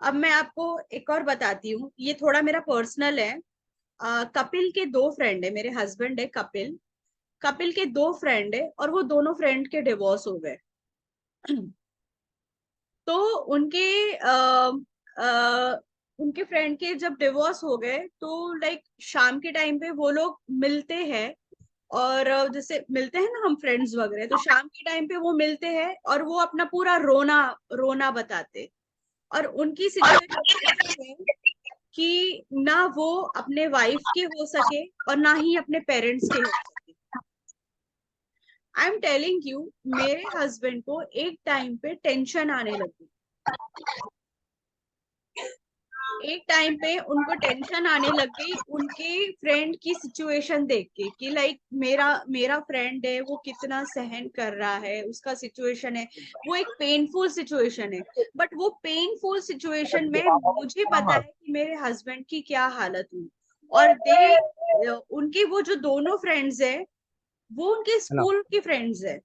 अब मैं आपको एक और बताती हूँ, ये थोड़ा मेरा पर्सनल है। कपिल के दो फ्रेंड है, मेरे हस्बैंड है कपिल, कपिल के दो फ्रेंड है और वो दोनों फ्रेंड के डिवोर्स हो गए। तो उनके फ्रेंड के जब डिवोर्स हो गए तो लाइक शाम के टाइम पे वो लोग मिलते हैं, और जैसे मिलते हैं ना हम फ्रेंड्स वगैरह, तो शाम के टाइम पे वो मिलते हैं और वो अपना पूरा रोना रोना बताते। और उनकी सिचुएशन ऐसी है कि ना वो अपने वाइफ के हो सके और ना ही अपने पेरेंट्स के हो सके। आई एम टेलिंग यू, मेरे हस्बैंड को एक टाइम पे टेंशन आने लगी। एक टाइम पे उनको टेंशन आने लग गई उनके फ्रेंड की सिचुएशन देख के, कि लाइक मेरा मेरा फ्रेंड है, वो कितना सहन कर रहा है, उसका सिचुएशन है, वो एक पेनफुल सिचुएशन है। बट वो पेनफुल सिचुएशन में मुझे पता है कि मेरे हस्बैंड की क्या हालत हुई। और उनके वो जो दोनों फ्रेंड्स है, वो उनके स्कूल की फ्रेंड्स है।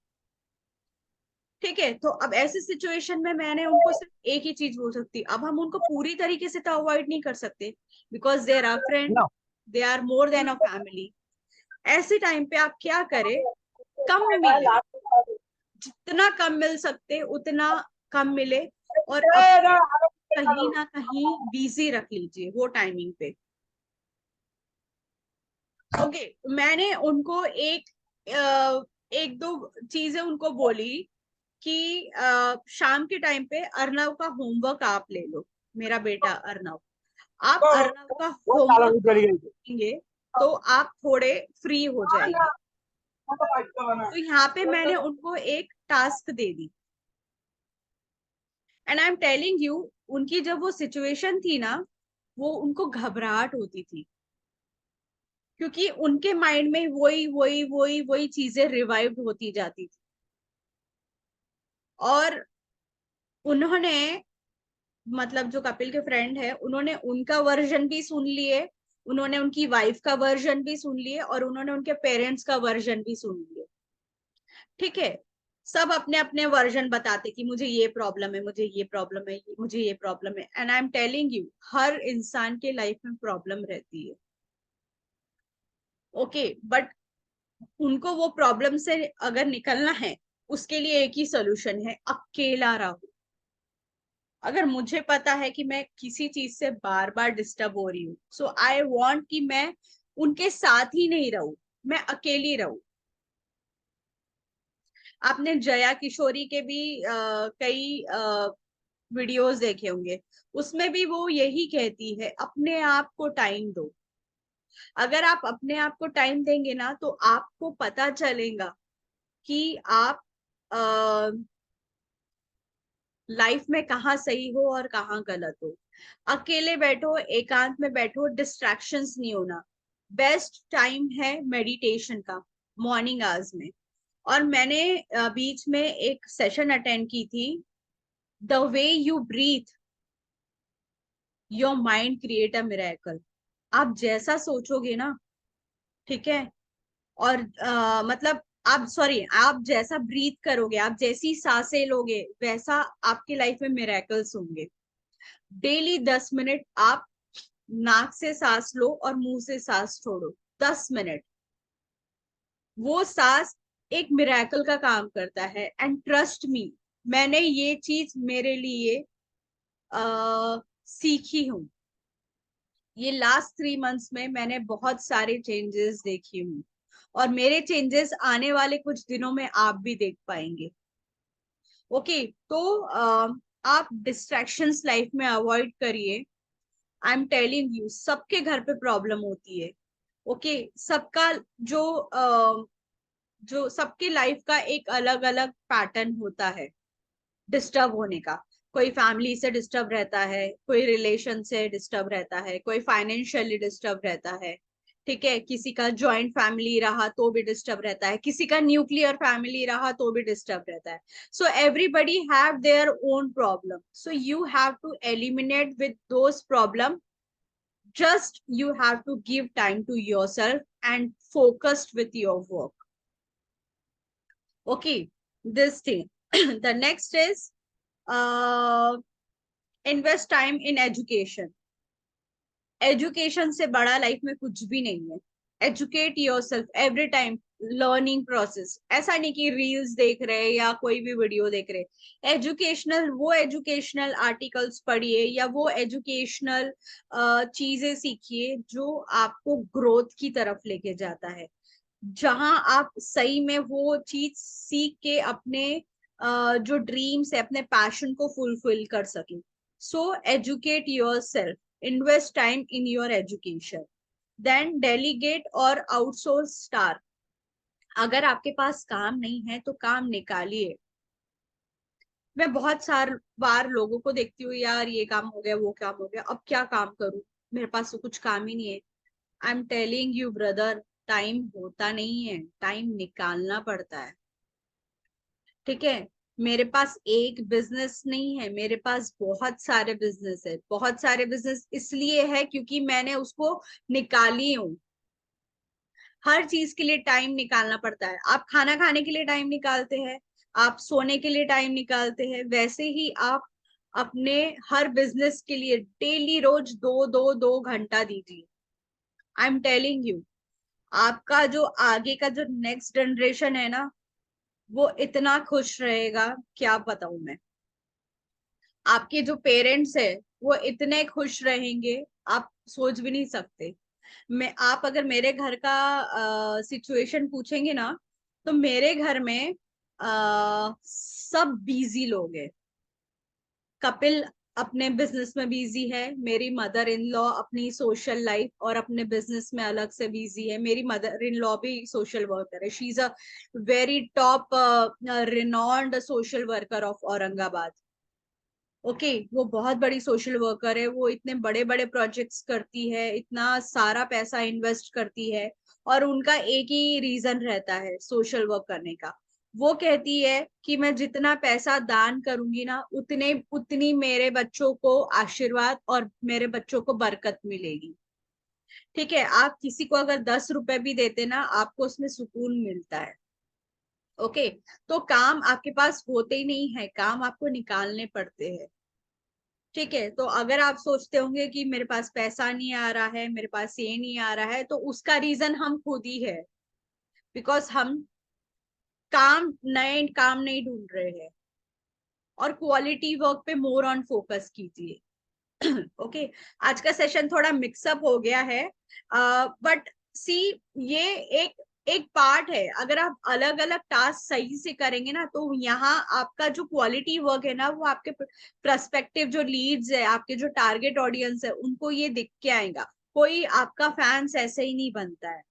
ठीक है, तो अब ऐसी सिचुएशन में मैंने उनको सिर्फ एक ही चीज बोल सकती, अब हम उनको पूरी तरीके से तो अवॉइड नहीं कर सकते, because there are friend, they are more than a family. ऐसे टाइम पे आप क्या करें, कम मिले, जितना कम मिल सकते उतना कम मिले, और अपने कहीं ना कहीं बिजी रख लीजिए वो टाइमिंग पे। ओके, मैंने उनको एक दो चीजें उनको बोली कि शाम के टाइम पे अर्नव का होमवर्क आप ले लो। मेरा बेटा अर्नव, आप अर्नव का होमवर्क करेंगे तो आप थोड़े फ्री हो जाएंगे। तो यहाँ पे मैंने उनको एक task they the, and I am telling you, उनकी जब वो सिचुएशन थी ना, वो उनको घबराहट होती थी, क्योंकि उनके माइंड में वही वही वही वही चीजें रिवाइव होती जाती थी। और उन्होंने, मतलब जो कपिल के फ्रेंड है, उन्होंने उनका वर्जन भी सुन लिए, उन्होंने उनकी वाइफ का वर्जन भी सुन लिए, और उन्होंने उनके पेरेंट्स का वर्जन भी सुन लिए। ठीक है, सब अपने अपने वर्जन बताते कि मुझे ये प्रॉब्लम है, मुझे ये प्रॉब्लम है, मुझे ये प्रॉब्लम है। And I am telling you, हर इंसान के लाइफ में प्रॉब्लम रहती है। ओके, बट उनको वो प्रॉब्लम से अगर निकलना है, उसके लिए एक ही सोल्यूशन है, अकेला रहो। अगर मुझे पता है कि मैं किसी चीज से बार बार डिस्टर्ब हो रही हूँ, सो आई वांट कि मैं उनके साथ ही नहीं रहूं, मैं अकेली रहूं। आपने जया किशोरी के भी कई वीडियोस देखे होंगे, उसमें भी वो यही कहती है, अपने आप को टाइम दो। अगर आप अपने आप को टाइम देंगे ना, तो आपको पता चलेगा कि आप लाइफ में कहाँ सही हो और कहाँ गलत हो। अकेले बैठो, एकांत में बैठो, डिस्ट्रैक्शंस नहीं होना। बेस्ट टाइम है मेडिटेशन का, मॉर्निंग आवर्स में। और मैंने बीच में एक सेशन अटेंड की थी, the way you breathe your mind create a miracle. आप जैसा सोचोगे ना, ठीक है, और मतलब आप जैसा ब्रीथ करोगे, आप जैसी सांसें लोगे, वैसा आपकी लाइफ में मिरेकल्स होंगे। डेली 10 मिनट आप नाक से सांस लो और मुंह से सांस छोड़ो, 10 मिनट। वो सांस एक मिरेकल का काम करता है, एंड ट्रस्ट मी, मैंने ये चीज मेरे लिए सीखी हूँ। ये लास्ट 3 मंथ्स में मैंने बहुत सारे चेंजेस देखी हूँ, और मेरे चेंजेस आने वाले कुछ दिनों में आप भी देख पाएंगे। ओके, तो आप डिस्ट्रैक्शंस लाइफ में अवॉइड करिए। आई एम टेलिंग यू, सबके घर पे प्रॉब्लम होती है। ओके, सबका जो जो सबकी लाइफ का एक अलग अलग पैटर्न होता है डिस्टर्ब होने का। कोई फैमिली से डिस्टर्ब रहता है, कोई रिलेशन से डिस्टर्ब रहता है, कोई फाइनेंशियली डिस्टर्ब रहता है। ठीक है, किसी का जॉइंट फैमिली रहा तो भी डिस्टर्ब रहता है, किसी का न्यूक्लियर फैमिली रहा तो भी डिस्टर्ब रहता है. So everybody have their own problem, so you have to eliminate with those problem. Just you have to give time to yourself and focused with your work. Okay, this thing. The next is invest time in education. Education से बड़ा life में कुछ भी नहीं है. Educate your self every time. Learning process, ऐसा नहीं कि रील्स देख रहे या कोई भी वीडियो देख रहे. एजुकेशनल, वो एजुकेशनल आर्टिकल्स पढ़िए या वो एजुकेशनल चीजें सीखिए जो आपको ग्रोथ की तरफ लेके जाता है, जहां आप सही में वो चीज सीख के अपने जो ड्रीम्स है, अपने पैशन को फुलफिल कर सके. So educate yourself, invest time in your education. Then delegate or outsource task. अगर आपके पास काम नहीं है तो काम निकालिए. मैं बहुत सार बार लोगों को देखती हूँ, यार ये काम हो गया, वो काम हो गया, अब क्या काम करूं, मेरे पास तो कुछ काम ही नहीं है. I am telling you brother, time होता नहीं है, टाइम निकालना पड़ता है. ठीक है, मेरे पास एक बिजनेस नहीं है, मेरे पास बहुत सारे बिजनेस है. बहुत सारे बिजनेस इसलिए है क्योंकि मैंने उसको निकाली हूँ. हर चीज के लिए टाइम निकालना पड़ता है. आप खाना खाने के लिए टाइम निकालते हैं, आप सोने के लिए टाइम निकालते हैं, वैसे ही आप अपने हर बिजनेस के लिए डेली रोज 2-2 घंटा दीजिए. आई एम टेलिंग यू, आपका जो आगे का जो नेक्स्ट जनरेशन है ना, वो इतना खुश रहेगा, क्या बताऊं मैं. आपके जो पेरेंट्स है वो इतने खुश रहेंगे, आप सोच भी नहीं सकते. मैं, आप अगर मेरे घर का सिचुएशन पूछेंगे ना, तो मेरे घर में सब बिजी लोग हैं. कपिल अपने बिजनेस में बिजी है, मेरी मदर इन लॉ अपनी सोशल लाइफ और अपने बिजनेस में अलग से बिजी है. मेरी मदर इन लॉ भी सोशल वर्कर है. She is a very top renowned social worker of Aurangabad. Okay, वो बहुत बड़ी सोशल वर्कर है, वो इतने बड़े बड़े प्रोजेक्ट्स करती है, इतना सारा पैसा इन्वेस्ट करती है, और उनका एक ही रीजन रहता है सोशल वर्क करने का. वो कहती है कि मैं जितना पैसा दान करूंगी ना, उतने उतनी मेरे बच्चों को आशीर्वाद और मेरे बच्चों को बरकत मिलेगी. ठीक है, आप किसी को अगर 10 रुपए भी देते ना, आपको उसमें सुकून मिलता है. ओके, तो काम आपके पास होते ही नहीं है, काम आपको निकालने पड़ते हैं. ठीक है, तो अगर आप सोचते होंगे कि मेरे पास पैसा नहीं आ रहा है, मेरे पास ये नहीं आ रहा है, तो उसका रीजन हम खुद ही है. बिकॉज हम नए काम नहीं ढूंढ रहे हैं, और क्वालिटी वर्क पे मोर ऑन फोकस कीजिए. ओके, आज का सेशन थोड़ा मिक्सअप हो गया है, बट सी, ये एक एक पार्ट है. अगर आप अलग अलग टास्क सही से करेंगे ना, तो यहाँ आपका जो क्वालिटी वर्क है ना, वो आपके प्रस्पेक्टिव जो लीड्स है, आपके जो टारगेट ऑडियंस है, उनको ये दिख के आएगा. कोई आपका फैंस ऐसे ही नहीं बनता है.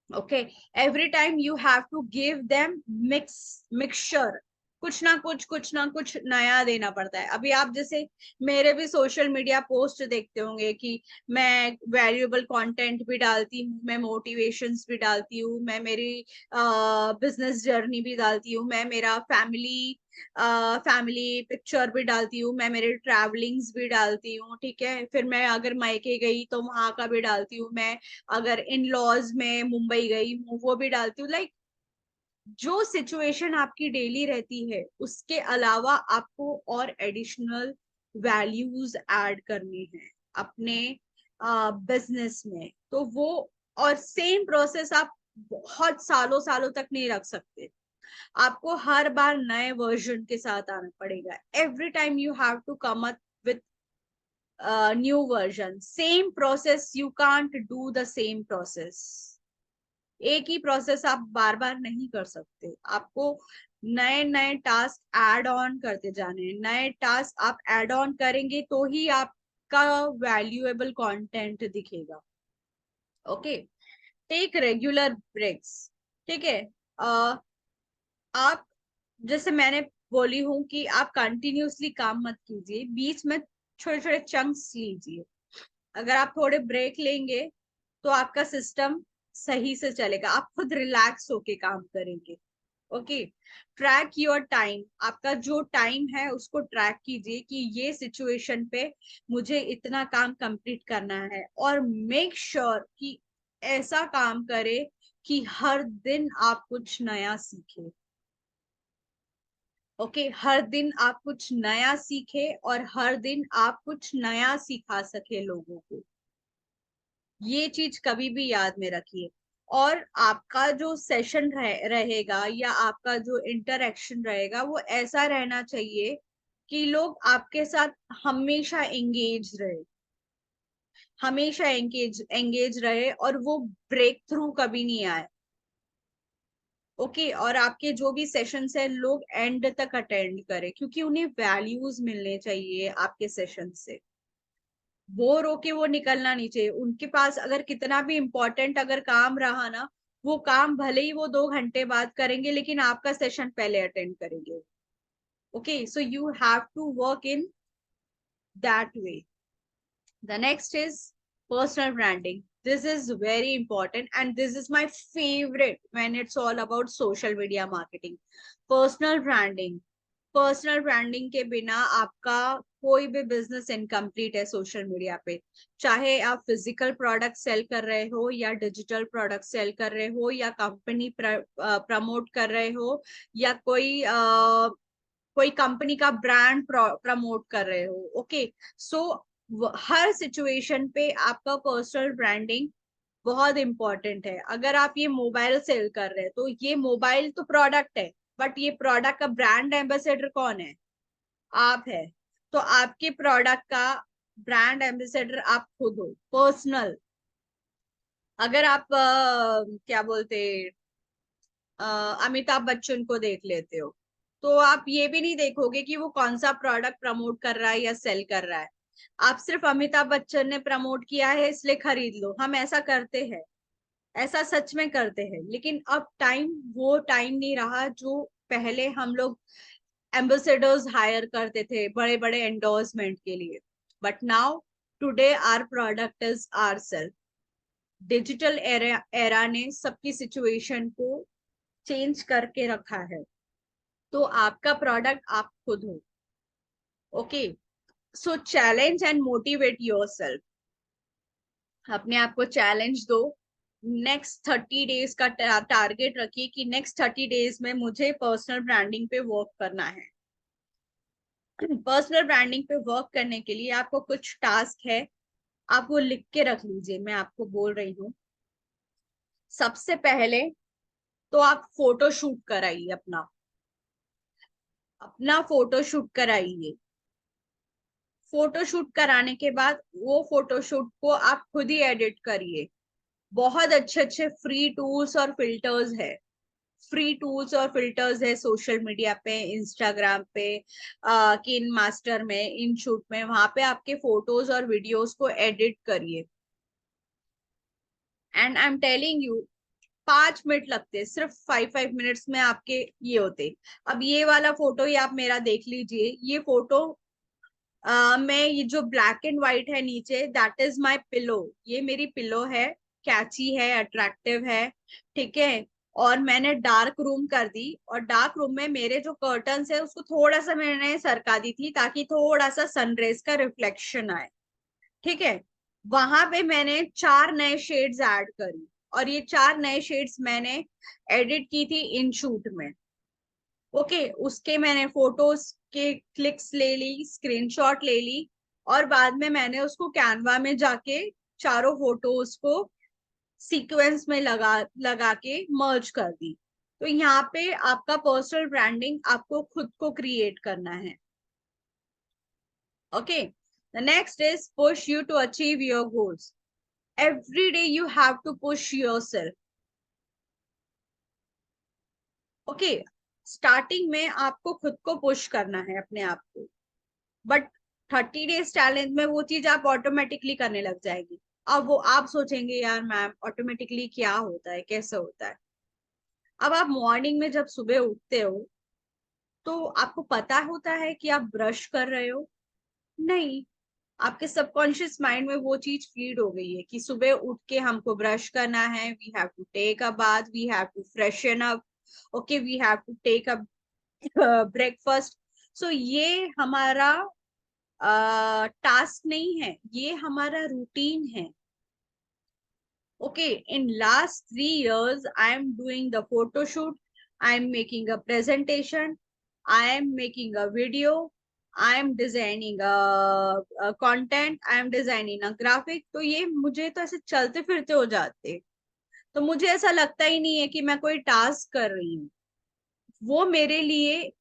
Okay, every time you have to give them mixture. कुछ ना कुछ नया देना पड़ता है. अभी आप जैसे मेरे भी सोशल मीडिया पोस्ट देखते होंगे कि मैं वैल्यूएबल कंटेंट भी डालती हूँ, मैं मोटिवेशंस भी डालती हूँ, मैं मेरी बिजनेस जर्नी भी डालती हूँ, मैं मेरा फैमिली पिक्चर भी डालती हूँ, मैं मेरे ट्रैवलिंग्स भी डालती हूँ. ठीक है, फिर मैं अगर मायके गई तो वहां का भी डालती हूँ, मैं अगर इन लॉज में मुंबई गई हूँ वो भी डालती हूँ. लाइक, जो सिचुएशन आपकी डेली रहती है, उसके अलावा आपको और एडिशनल वैल्यूज ऐड करनी है अपने बिजनेस में. तो वो, और सेम प्रोसेस आप बहुत सालों सालों तक नहीं रख सकते. आपको हर बार नए वर्जन के साथ आना पड़ेगा. Every time you have to come up with new version. Same process, you can't do the same process. एक ही प्रोसेस आप बार बार नहीं कर सकते. आपको नए नए टास्क ऐड ऑन करते जाने हैं. नए टास्क आप ऐड ऑन करेंगे तो ही आपका वैल्यूएबल कंटेंट दिखेगा. Okay, take regular breaks. ठीक है, आप, जैसे मैंने बोली हूँ कि आप कंटिन्यूअसली काम मत कीजिए, बीच में छोटे छोटे चंक्स लीजिए. अगर आप थोड़े ब्रेक लेंगे तो आपका सिस्टम सही से चलेगा, आप खुद रिलैक्स होके काम करेंगे। ओके, ट्रैक योर टाइम, आपका जो टाइम है उसको ट्रैक कीजिए कि ये सिचुएशन पे मुझे इतना काम कंप्लीट करना है, और मेक श्योर कि ऐसा काम करे कि हर दिन आप कुछ नया सीखे। ओके, हर दिन आप कुछ नया सीखे और हर दिन आप कुछ नया सिखा सके लोगों को, ये चीज कभी भी याद में रखिए। और आपका जो सेशन रहेगा या आपका जो इंटरेक्शन रहेगा वो ऐसा रहना चाहिए कि लोग आपके साथ हमेशा एंगेज रहे, हमेशा एंगेज रहे, और वो ब्रेक थ्रू कभी नहीं आए। ओके, और आपके जो भी सेशंस है लोग एंड तक अटेंड करें, क्योंकि उन्हें वैल्यूज मिलने चाहिए आपके सेशन से। बोर होके वो निकलना नहीं चाहिए। उनके पास अगर कितना भी इम्पोर्टेंट अगर काम रहा ना, वो काम भले ही वो 2 घंटे बाद करेंगे, लेकिन आपका सेशन पहले अटेंड करेंगे। Okay, so you have to work in that way. The next is personal branding. This is very important and this is my favorite when it's all about social media marketing. Personal branding. Personal branding के बिना आपका कोई भी business incomplete है social media पे। चाहे आप physical product cell कर रहे हो या डिजिटल प्रोडक्ट सेल कर रहे हो या कंपनी प्रमोट कर रहे हो या कोई कंपनी का ब्रांड प्रमोट कर रहे हो। ओके, सो हर सिचुएशन पे आपका पर्सनल ब्रांडिंग बहुत इंपॉर्टेंट है। अगर आप ये मोबाइल सेल कर रहे हैं तो ये मोबाइल तो प्रोडक्ट है, बट ये प्रोडक्ट का ब्रांड एम्बेसडर कौन है? आप है। तो आपके प्रोडक्ट का ब्रांड एम्बेसडर आप खुद हो, पर्सनल। अगर आप क्या बोलते, अमिताभ बच्चन को देख लेते हो, तो आप ये भी नहीं देखोगे कि वो कौन सा प्रोडक्ट प्रमोट कर रहा है या सेल कर रहा है। आप सिर्फ अमिताभ बच्चन ने प्रमोट किया है इसलिए खरीद लो, हम ऐसा करते हैं, ऐसा सच में करते हैं। लेकिन अब वो टाइम नहीं रहा जो पहले हम लोग एम्बेसडर्स हायर करते थे बड़े बड़े एंडोर्समेंट के लिए। But now today our product is our self. Digital era ने सबकी सिचुएशन को चेंज करके रखा है, तो आपका प्रोडक्ट आप खुद हो। Okay, so challenge and motivate yourself. अपने आप को चैलेंज दो। नेक्स्ट 30 डेज का टारगेट रखिए कि नेक्स्ट 30 डेज में मुझे पर्सनल ब्रांडिंग पे वर्क करना है। पर्सनल ब्रांडिंग पे वर्क करने के लिए आपको कुछ टास्क है, आप वो लिख के रख लीजिए, मैं आपको बोल रही हूँ। सबसे पहले तो आप फोटो शूट कराइए, अपना अपना फोटो शूट कराइए। फोटो शूट कराने के बाद वो फोटो शूट को आप खुद ही एडिट करिए। बहुत अच्छे अच्छे फ्री टूल्स और फिल्टर्स है, फ्री टूल्स और फिल्टर्स है सोशल मीडिया पे, इंस्टाग्राम पे, किन मास्टर में, इन शूट में, वहां पे आपके फोटोज और वीडियोस को एडिट करिए। And I am telling you, 5 minute लगते, सिर्फ 5 मिनट्स में आपके ये होते। अब ये वाला फोटो ही आप मेरा देख लीजिए, ये फोटो मैं ये जो ब्लैक एंड व्हाइट है नीचे, दैट इज माय पिलो। ये मेरी पिलो है, कैची है, अट्रैक्टिव है, ठीक है। और मैंने डार्क रूम कर दी, और डार्क रूम में मेरे जो कर्टन्स है उसको थोड़ा सा मैंने सरका दी थी ताकि थोड़ा सा सनरेज का रिफ्लेक्शन आए, ठीक है। वहां पे मैंने 4 नए शेड्स ऐड करी, और ये 4 नए शेड्स मैंने एडिट की थी इन शूट में। ओके, उसके मैंने फोटोज के क्लिक्स ले ली, स्क्रीनशॉट ले ली, और बाद में मैंने उसको कैनवा में जाके चारों फोटोज को सीक्वेंस में लगा लगा के मर्ज कर दी। तो यहाँ पे आपका पर्सनल ब्रांडिंग आपको खुद को क्रिएट करना है। Okay, the next is push you to achieve your goals. Every day you have to push yourself. Okay, starting में आपको खुद को पुश करना है अपने आप को, बट 30 डेज चैलेंज में वो चीज आप ऑटोमेटिकली करने लग जाएगी। अब वो आप सोचेंगे यार मैम ऑटोमेटिकली क्या होता है, कैसे होता है। अब आप मॉर्निंग में जब सुबह उठते हो तो आपको पता होता है कि आप ब्रश कर रहे हो? नहीं, आपके सबकॉन्शियस माइंड में वो चीज फीड हो गई है कि सुबह उठ के हमको ब्रश करना है, we have to take a bath, we have to freshen up, okay, we have to take a breakfast. So ये हमारा टास्क नहीं है, ये हमारा रूटीन है। Okay, in last 3 years, I am doing the photo shoot. I am making a presentation. I am making a video. I am designing a content. I am designing a graphic. तो ये मुझे तो ऐसे चलते फिरते हो जाते, तो मुझे ऐसा लगता ही नहीं है कि मैं कोई टास्क कर रही हूँ। वो मेरे लिए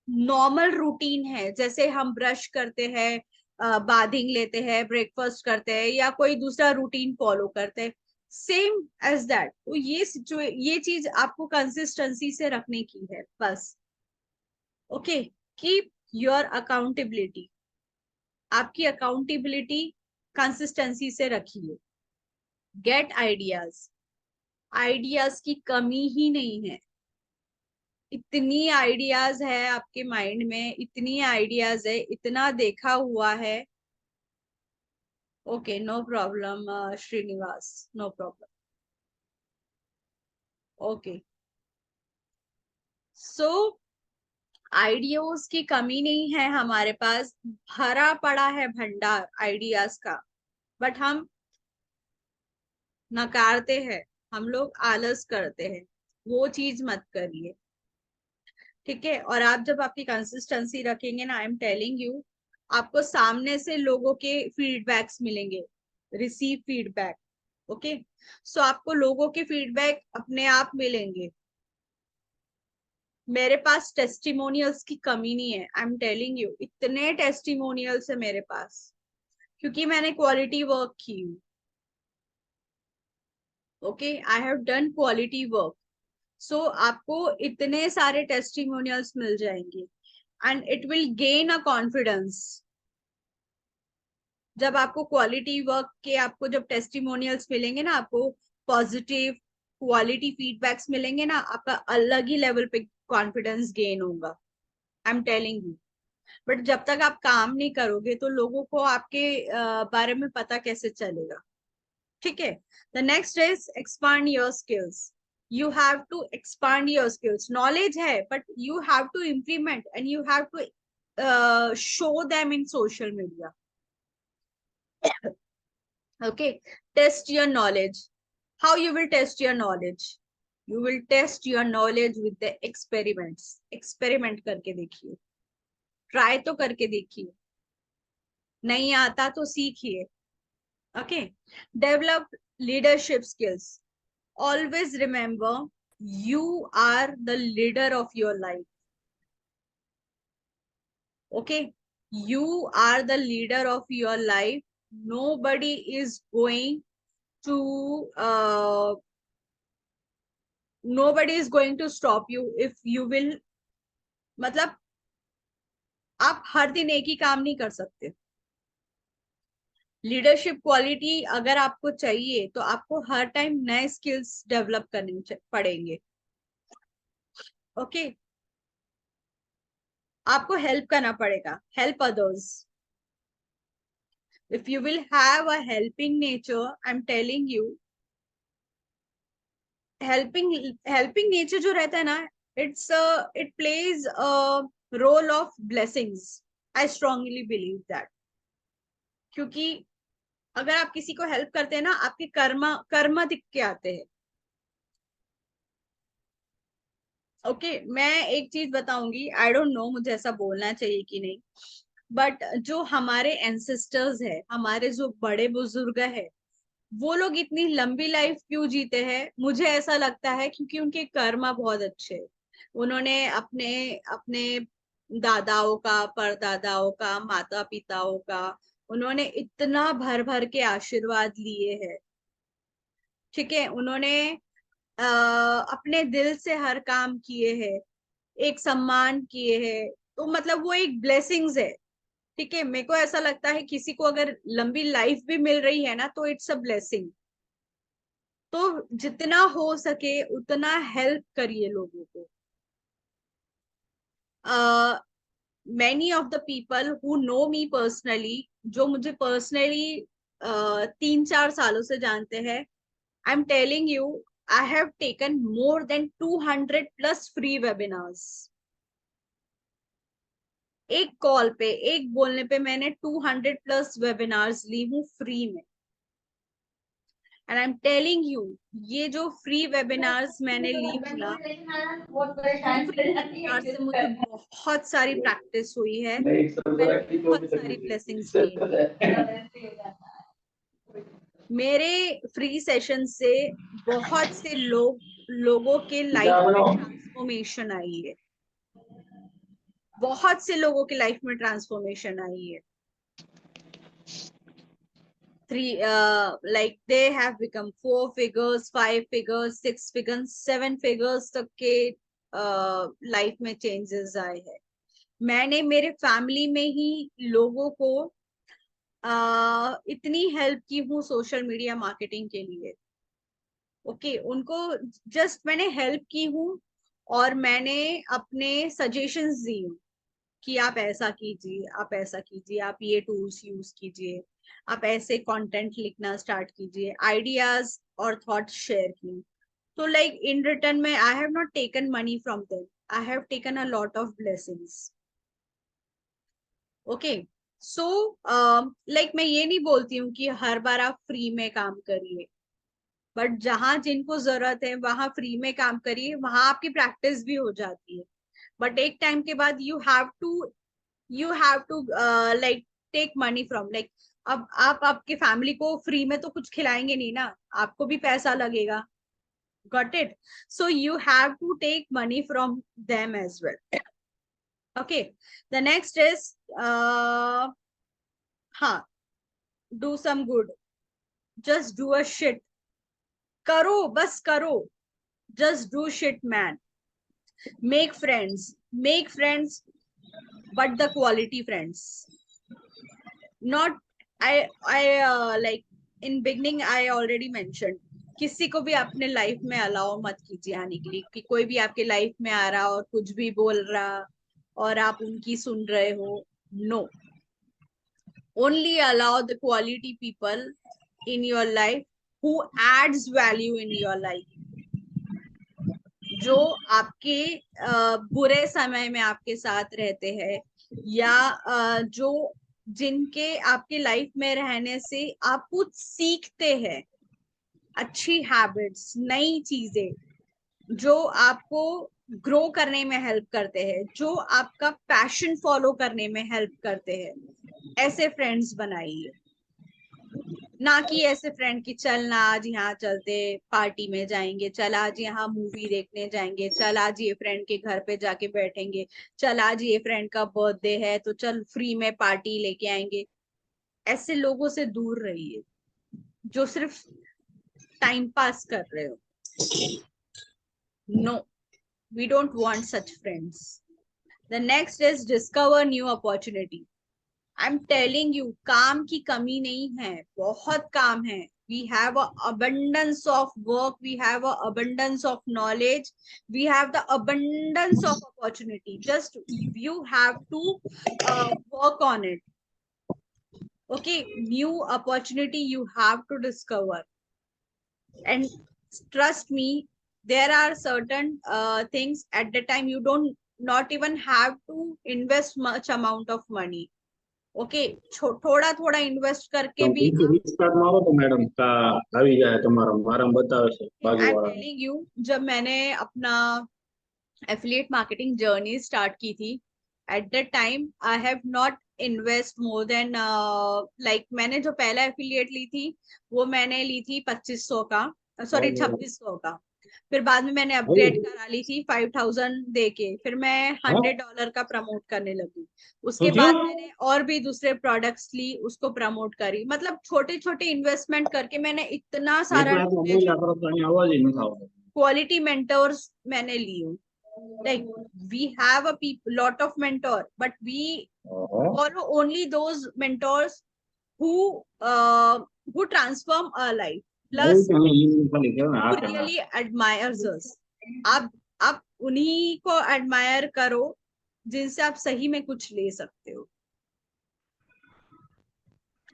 नॉर्मल रूटीन है, जैसे हम ब्रश करते हैं, बाथिंग लेते हैं, ब्रेकफास्ट करते हैं, या कोई दूसरा रूटीन फॉलो करते हैं, सेम एज दैट। तो ये चीज आपको कंसिस्टेंसी से रखने की है बस। ओके, कीप योर अकाउंटेबिलिटी, आपकी अकाउंटेबिलिटी कंसिस्टेंसी से रखिए। गेट आइडियाज, आइडियाज की कमी ही नहीं है, इतनी आइडियाज है आपके माइंड में, इतनी आइडियाज है, इतना देखा हुआ है। Okay, no problem Srinivas, no problem. Okay, so ideas की कमी नहीं है हमारे पास, भरा पड़ा है भंडार आइडियाज का, बट हम नकारते हैं, हम लोग आलस करते हैं। वो चीज मत करिए, ठीक है। और आप जब आपकी कंसिस्टेंसी रखेंगे ना, आई एम टेलिंग यू, आपको सामने से लोगों के फीडबैक्स मिलेंगे, रिसीव फीडबैक। ओके, सो आपको लोगों के फीडबैक अपने आप मिलेंगे। मेरे पास टेस्टिमोनियल्स की कमी नहीं है, आई एम टेलिंग यू, इतने टेस्टिमोनियल्स है मेरे पास, क्योंकि मैंने क्वालिटी वर्क की। Okay, I have done quality work. So आपको इतने सारे टेस्टिमोनियल्स मिल जाएंगे, and it will gain a confidence. जब आपको क्वालिटी वर्क के, आपको जब टेस्टिमोनियल्स मिलेंगे ना, आपको पॉजिटिव क्वालिटी फीडबैक्स मिलेंगे ना, आपका अलग ही लेवल पे कॉन्फिडेंस गेन होगा, आई एम टेलिंग यू। बट जब तक आप काम नहीं करोगे तो लोगों को आपके बारे में पता कैसे चलेगा, ठीक है। The next is expand your skills. You have to expand your skills, knowledge है but you have to implement and you have to show them in social media. Okay, test your knowledge. How you will test your knowledge? You will test your knowledge with the experiments. Experiment करके देखिए, try तो करके देखिए, नहीं आता तो सीखिए। Okay, develop leadership skills. Always remember, you are the leader of your life. Okay, you are the leader of your life. Nobody is going to nobody is going to stop you if you will, मतलब आप हर दिन एक ही काम नहीं कर सकते। Leadership quality अगर आपको चाहिए तो आपको हर टाइम नए स्किल्स डेवलप करने पड़ेंगे। ओके, आपको हेल्प करना पड़ेगा, help others. If you will have a helping nature, I am telling you, helping helping nature जो रहता है ना, it plays a role of blessings. I strongly believe that, क्योंकि अगर आप किसी को हेल्प करते हैं ना, आपके कर्म कर्म दिख के आते हैं। ओके, मैं एक चीज बताऊंगी, आई डोंट नो मुझे ऐसा बोलना चाहिए कि नहीं, बट जो हमारे एंसेस्टर्स है, हमारे जो बड़े बुजुर्ग है, वो लोग इतनी लंबी लाइफ क्यों जीते हैं? मुझे ऐसा लगता है क्योंकि उनके कर्म बहुत अच्छे हैं। उन्होंने अपने अपने दादाओं का, परदादाओं का, माता पिताओं का, उन्होंने इतना भर भर के आशीर्वाद लिए हैं, ठीक है। उन्होंने अपने दिल से हर काम किए हैं, एक सम्मान किए हैं, तो मतलब वो एक ब्लेसिंग्स है, ठीक है। मेरे को ऐसा लगता है किसी को अगर लंबी लाइफ भी मिल रही है ना, तो इट्स अ ब्लेसिंग। तो जितना हो सके उतना हेल्प करिए लोगों को। many of the people who know me personally, जो मुझे पर्सनली 3-4 सालों से जानते हैं, आई am telling you, I have taken more than 200 plus free webinars. एक कॉल पे, एक बोलने पे मैंने 200 प्लस वेबिनार्स ली हूँ फ्री में। And I am telling you, ये जो फ्री वेबिनार्स मैंने ली हूँ ना, फ्री वेबिनार से मुझे बहुत सारी प्रैक्टिस हुई है, मैंने बहुत सारी ब्लेसिंग्स गेन। मेरे फ्री सेशन से बहुत से लोगों के लाइफ में ट्रांसफॉर्मेशन आई है, बहुत से लोगों के लाइफ में ट्रांसफॉर्मेशन आई है। Like they have become 4 figures, 5 figures, 6 figures, 7 figures तक के लाइफ में चेंजेस आए हैं। मैंने मेरे फैमिली में ही लोगों को इतनी हेल्प की हूँ सोशल मीडिया मार्केटिंग के लिए। ओके, उनको जस्ट मैंने हेल्प की हूँ और मैंने अपने सजेशंस दी हूँ कि आप ऐसा कीजिए, आप ऐसा कीजिए, आप ये टूल्स यूज कीजिए, आप ऐसे कंटेंट लिखना स्टार्ट कीजिए, आइडियाज और थॉट्स शेयर की। तो लाइक इन रिटर्न में I have not taken money from them, I have taken a lot of blessings. Okay, so like मैं ये नहीं बोलती हूँ कि हर बार आप फ्री में काम करिए, बट जहां जिनको जरूरत है वहां फ्री में काम करिए, वहां आपकी प्रैक्टिस भी हो जाती है। बट एक टाइम के बाद you have to like take money from, like अब आप आपके फैमिली को फ्री में तो कुछ खिलाएंगे नहीं ना, आपको भी पैसा लगेगा। Got it? So you have to take money from them as well. Okay, the next is हाँ, do some good, just do a shit, करो, बस करो, just do shit man. Make friends, make friends, but the quality friends, not I like in beginning I already mentioned, किसी को भी अपने life में allow मत कीजिए आने के लिए, कि कोई भी आपके लाइफ में आ रहा और कुछ भी बोल रहा और आप उनकी सुन रहे हो। No, only allow the quality people in your life who adds value in your life, जो आपके बुरे समय में आपके साथ रहते हैं, या जो जिनके आपके लाइफ में रहने से आप कुछ सीखते हैं, अच्छी हैबिट्स, नई चीजें जो आपको ग्रो करने में हेल्प करते हैं, जो आपका पैशन फॉलो करने में हेल्प करते हैं, ऐसे फ्रेंड्स बनाइए। ना कि ऐसे फ्रेंड की चल ना आज यहाँ चलते पार्टी में जाएंगे, चल आज यहाँ मूवी देखने जाएंगे, चल आज ये फ्रेंड के घर पे जाके बैठेंगे, चल आज ये फ्रेंड का बर्थडे है तो चल फ्री में पार्टी लेके आएंगे। ऐसे लोगों से दूर रहिए जो सिर्फ टाइम पास कर रहे हो। No, we don't want such friends. The next is discover new opportunity. I am telling you, काम की कमी नहीं है, बहुत काम है। We have a abundance of work, we have a abundance of knowledge, we have the abundance of opportunity, just you have to work on it. Okay, new opportunity you have to discover, and trust me, there are certain things at the time you don't not even have to invest much amount of money. Okay, थोड़ा थोड़ा invest करके भी आप, restart मारो तो madam का આવી જાય તમારા મારામાં બતાવે છે आई एम બાજુવાળાને। टेलिंग यू, जब मैंने अपना एफिलिएट मार्केटिंग जर्नी स्टार्ट की थी, eight the time I have not invest more than like, मैंने जो पहला एफिलिएट ली थी वो मैंने ली थी 2500 का, सॉरी 2600 का। फिर बाद में मैंने अपग्रेड करा ली थी 5000 दे के, फिर मैं $100 का प्रमोट करने लगी। उसके बाद मैंने और भी दूसरे प्रोडक्ट्स ली, उसको प्रमोट करी, मतलब छोटे छोटे इन्वेस्टमेंट करके मैंने इतना सारा नॉलेज, क्वालिटी मेंटर्स मैंने ली हूँ। Like we have a lot of mentor, but we follow only those mentors who transform our life. Plus, who really admires us. आप उन्हीं को admire करो जिनसे आप सही में कुछ ले सकते हो।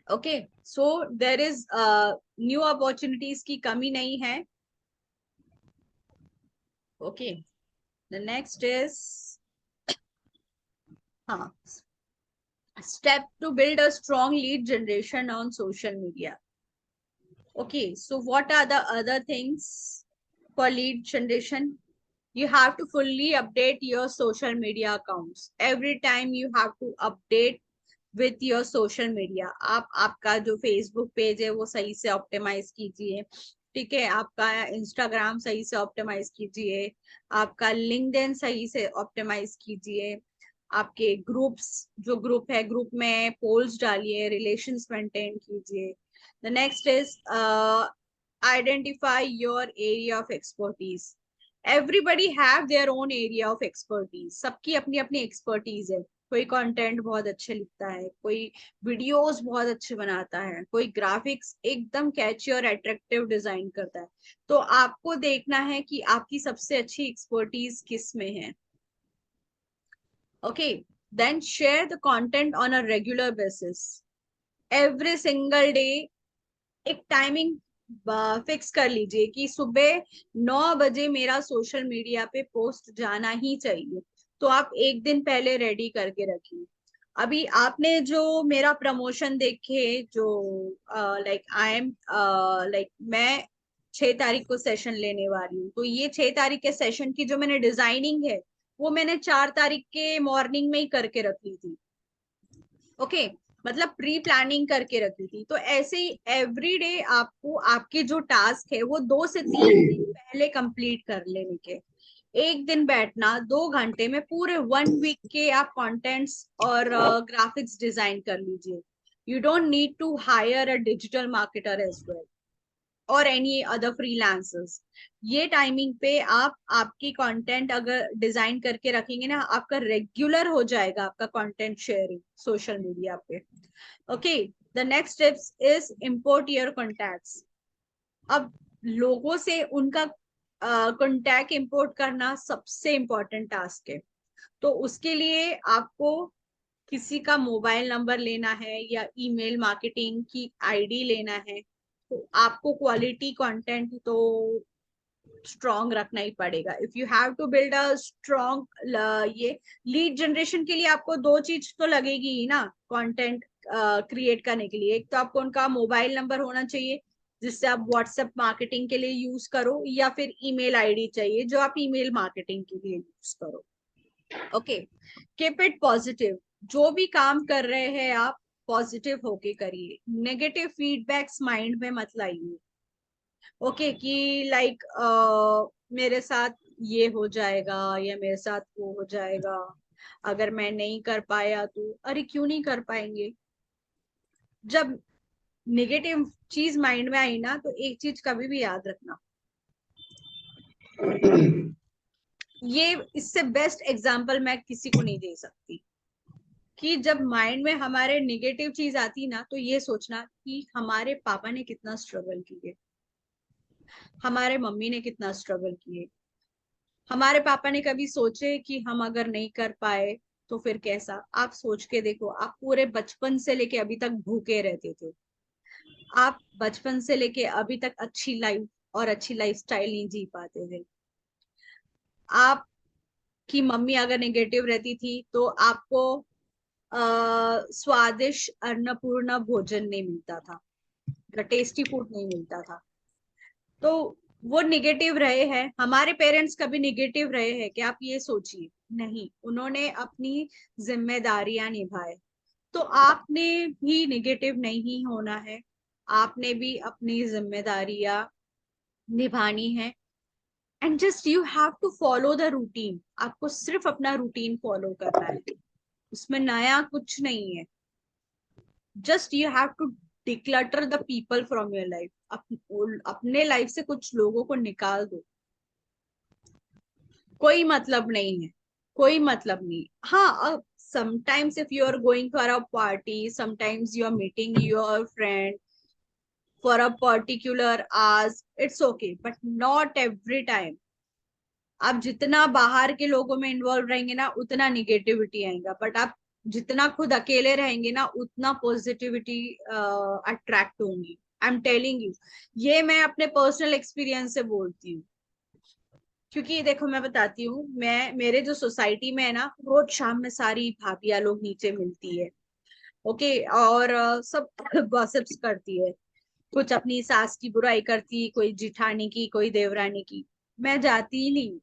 Okay, so there is new opportunities की कमी नहीं है। ओके, द नेक्स्ट इज, हाँ, step to build a strong lead generation on social media. Okay, so what are the other things for lead generation? You have to fully update your social media accounts. Every time you have to update with your social media. आप आपका जो Facebook page है वो सही से optimise कीजिए, ठीक है, आपका इंस्टाग्राम सही से ऑप्टिमाइज कीजिए, आपका लिंक्डइन सही से ऑप्टिमाइज कीजिए, आपके ग्रुप्स, जो ग्रुप है ग्रुप में पोल्स डालिए, रिलेशंस मेंटेन कीजिए। The next is identify your area of expertise. Everybody have their own area of expertise, सबकी अपनी अपनी एक्सपर्टीज है। कोई कंटेंट बहुत अच्छे लिखता है, कोई वीडियोस बहुत अच्छे बनाता है, कोई ग्राफिक्स एकदम कैची और अट्रैक्टिव डिजाइन करता है। तो आपको देखना है कि आपकी सबसे अच्छी एक्सपर्टीज किस में है। Okay, then share the content on a regular basis, every single day. एक टाइमिंग फिक्स कर लीजिए कि सुबह 9 बजे मेरा सोशल मीडिया पे पोस्ट जाना ही चाहिए, तो आप एक दिन पहले रेडी करके रखिए। अभी आपने जो मेरा प्रमोशन देखे, जो लाइक आई एम लाइक मैं 6 तारीख को सेशन लेने वाली हूँ, तो ये 6 तारीख के सेशन की जो मैंने डिजाइनिंग है वो मैंने 4 तारीख के मॉर्निंग में ही करके रखी थी। ओके, मतलब प्री प्लानिंग करके रखी थी। तो ऐसे ही एवरी डे आपको आपके जो टास्क है वो 2 से 3 दिन पहले कंप्लीट कर लेने के। एक दिन बैठना 2 घंटे में पूरे 1 वीक के आप कंटेंट्स और ग्राफिक्स डिजाइन कर लीजिए। You don't need to hire a digital marketer as well और एनी अदर फ्रीलांसर्स। ये टाइमिंग पे आप आपकी कंटेंट अगर डिजाइन करके रखेंगे ना, आपका रेगुलर हो जाएगा आपका कंटेंट शेयरिंग सोशल मीडिया पे। Okay, the next steps is import your contacts. अब लोगों से उनका कॉन्टैक्ट इंपोर्ट करना सबसे इंपॉर्टेंट टास्क है। तो उसके लिए आपको किसी का मोबाइल नंबर लेना है या ईमेल मार्केटिंग की आईडी लेना है, तो आपको क्वालिटी कंटेंट तो स्ट्रॉन्ग रखना ही पड़ेगा। If you have to build a strong, ये लीड जनरेशन के लिए आपको 2 चीज तो लगेगी ही ना कंटेंट क्रिएट करने के लिए। एक तो आपको उनका मोबाइल नंबर होना चाहिए जिससे आप व्हाट्सएप मार्केटिंग के लिए यूज करो, या फिर ईमेल आईडी चाहिए जो आप ईमेल मार्केटिंग के लिए यूज करो। Okay, keep it positive. जो भी काम कर रहे हैं आप पॉजिटिव होके करिए, नेगेटिव फीडबैक्स माइंड में मत लाइए। ओके, कि लाइक मेरे साथ ये हो जाएगा या मेरे साथ वो हो जाएगा, अगर मैं नहीं कर पाया तो, अरे क्यों नहीं कर पाएंगे। जब नेगेटिव चीज माइंड में आई ना, तो एक चीज कभी भी याद रखना, ये इससे बेस्ट एग्जाम्पल मैं किसी को नहीं दे सकती, कि जब माइंड में हमारे नेगेटिव चीज आती ना, तो ये सोचना कि हमारे पापा ने कितना स्ट्रगल किए, हमारे मम्मी ने कितना स्ट्रगल किए, हमारे पापा ने कभी सोचे कि हम अगर नहीं कर पाए तो फिर कैसा। आप सोच के देखो, आप पूरे बचपन से लेके अभी तक भूखे रहते थे, आप बचपन से लेके अभी तक अच्छी लाइफ और अच्छी लाइफस्टाइल नहीं जी पाते थे। आपकी मम्मी अगर नेगेटिव रहती थी तो आपको स्वादिष्ट अन्नपूर्णा भोजन नहीं मिलता था, टेस्टी फूड नहीं मिलता था। तो वो निगेटिव रहे हैं, हमारे पेरेंट्स कभी निगेटिव रहे हैं कि आप ये सोचिए, नहीं, उन्होंने अपनी जिम्मेदारियां निभाए। तो आपने भी निगेटिव नहीं होना है, आपने भी अपनी जिम्मेदारियां निभानी है। And just you have to follow the routine, आपको सिर्फ अपना रूटीन फॉलो करना है, उसमें नया कुछ नहीं है। Just you have to declutter the people from your life, अपने लाइफ से कुछ लोगों को निकाल दो, कोई मतलब नहीं है, कोई मतलब नहीं। हाँ, sometimes if you are going for a party, sometimes you are meeting your friend for a particular hours, it's okay, but not every time, आप जितना बाहर के लोगों में इन्वॉल्व रहेंगे ना उतना निगेटिविटी आएगा, बट आप जितना खुद अकेले रहेंगे ना उतना पॉजिटिविटी अट्रैक्ट होंगी। आई एम टेलिंग यू, ये मैं अपने पर्सनल एक्सपीरियंस से बोलती हूँ। क्योंकि देखो मैं बताती हूँ, मैं मेरे जो सोसाइटी में है ना, रोज शाम में सारी भाभियां लोग नीचे मिलती है। ओके, और सब गॉसिप्स करती है। कुछ अपनी सास की बुराई करती, कोई जिठानी की, कोई देवरानी की। मैं जाती ही नहीं।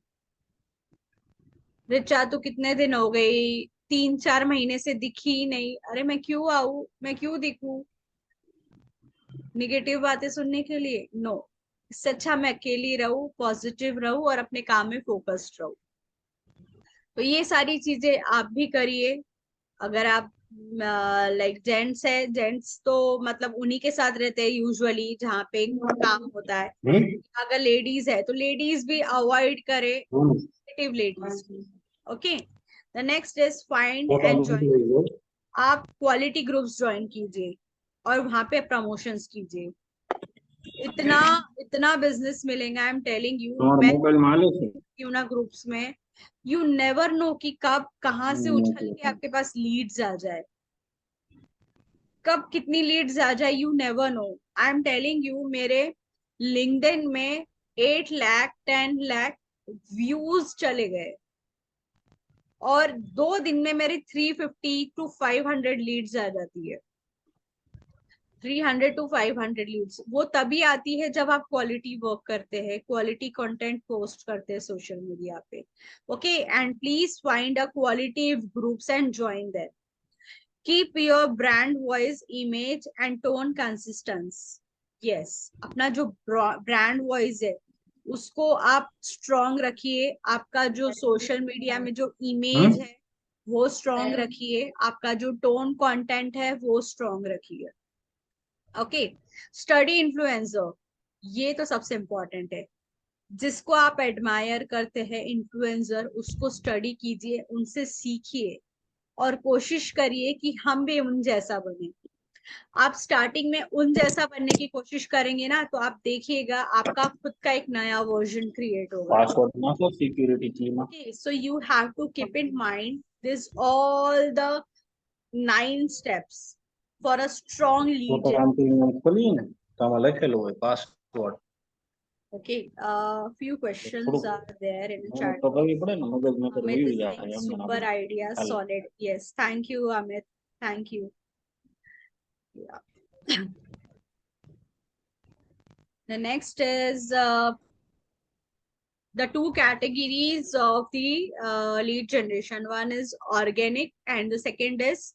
रिचा तो कितने दिन हो गई, 3-4 महीने से दिखी ही नहीं। अरे मैं क्यों आऊं, मैं क्यों दिखूं निगेटिव बातें सुनने के लिए? नो, इससे अच्छा मैं अकेली रहूं, पॉजिटिव रहूं और अपने काम में फोकस्ड रहूं। तो ये सारी चीजें आप भी करिए। अगर आप लाइक जेंट्स है, जेंट्स तो मतलब उन्हीं के साथ रहते हैं यूजुअली जहाँ पे काम होता है। हम्म। अगर लेडीज है तो लेडीज भी अवॉइड करे हम्म। Negative ladies. Okay, the next is find photo and भेज ज्वाइन। दो। आप क्वालिटी ग्रुप्स ज्वाइन कीजिए और वहां पे प्रमोशंस कीजिए। इतना इतना बिजनेस मिलेगा, आई एम टेलिंग यू। तुम्हारा मैं मोबाइल माले से क्यों ना ग्रुप्स में, यू नेवर नो कि कब कहाँ से उछल के आपके पास लीड्स आ जाए, कब कितनी लीड्स आ जाए, you never no. I am telling you, मेरे लिंक्डइन में 8 लाख 10 लाख व्यूज चले गए, और 2 दिन में मेरी 350 to 500 लीड्स आ जाती है। 300 to 500 लीड्स वो तभी आती है जब आप क्वालिटी वर्क करते हैं, क्वालिटी कंटेंट पोस्ट करते हैं सोशल मीडिया पे। Okay, and please find a quality groups and join them. Keep your brand voice, image and tone consistence. Yes, अपना जो ब्रांड वॉइस है उसको आप स्ट्रॉन्ग रखिए। आपका जो सोशल मीडिया में जो इमेज हम्म। है वो स्ट्रॉन्ग रखिए। आपका जो टोन कंटेंट है वो स्ट्रॉन्ग रखिए। ओके, स्टडी इन्फ्लुएंसर, ये तो सबसे इम्पोर्टेंट है। जिसको आप एडमायर करते हैं इन्फ्लुएंसर, उसको स्टडी कीजिए, उनसे सीखिए और कोशिश करिए कि हम भी उन जैसा बने। आप स्टार्टिंग में उन जैसा बनने की कोशिश करेंगे ना तो आप देखिएगा आपका खुद का एक नया वर्जन क्रिएट होगा। पासवर्ड ना तो सिक्योरिटी की ना। Okay, so you have to keep in mind this all the 9 steps for a strong lead photo gen. हम तो खोली ना, तो हम अलग खेलो है पासवर्ड। Okay, few थोड़ा questions are there in the मैंने chat तो box. कभी पड़े ना मगज में कर Amit वही हो is saying जाए हम ना super idea, खाली। solid. Yes, thank you, Amit. Thank you. Yeah. The next is the two categories of the lead generation. One is organic, and the second is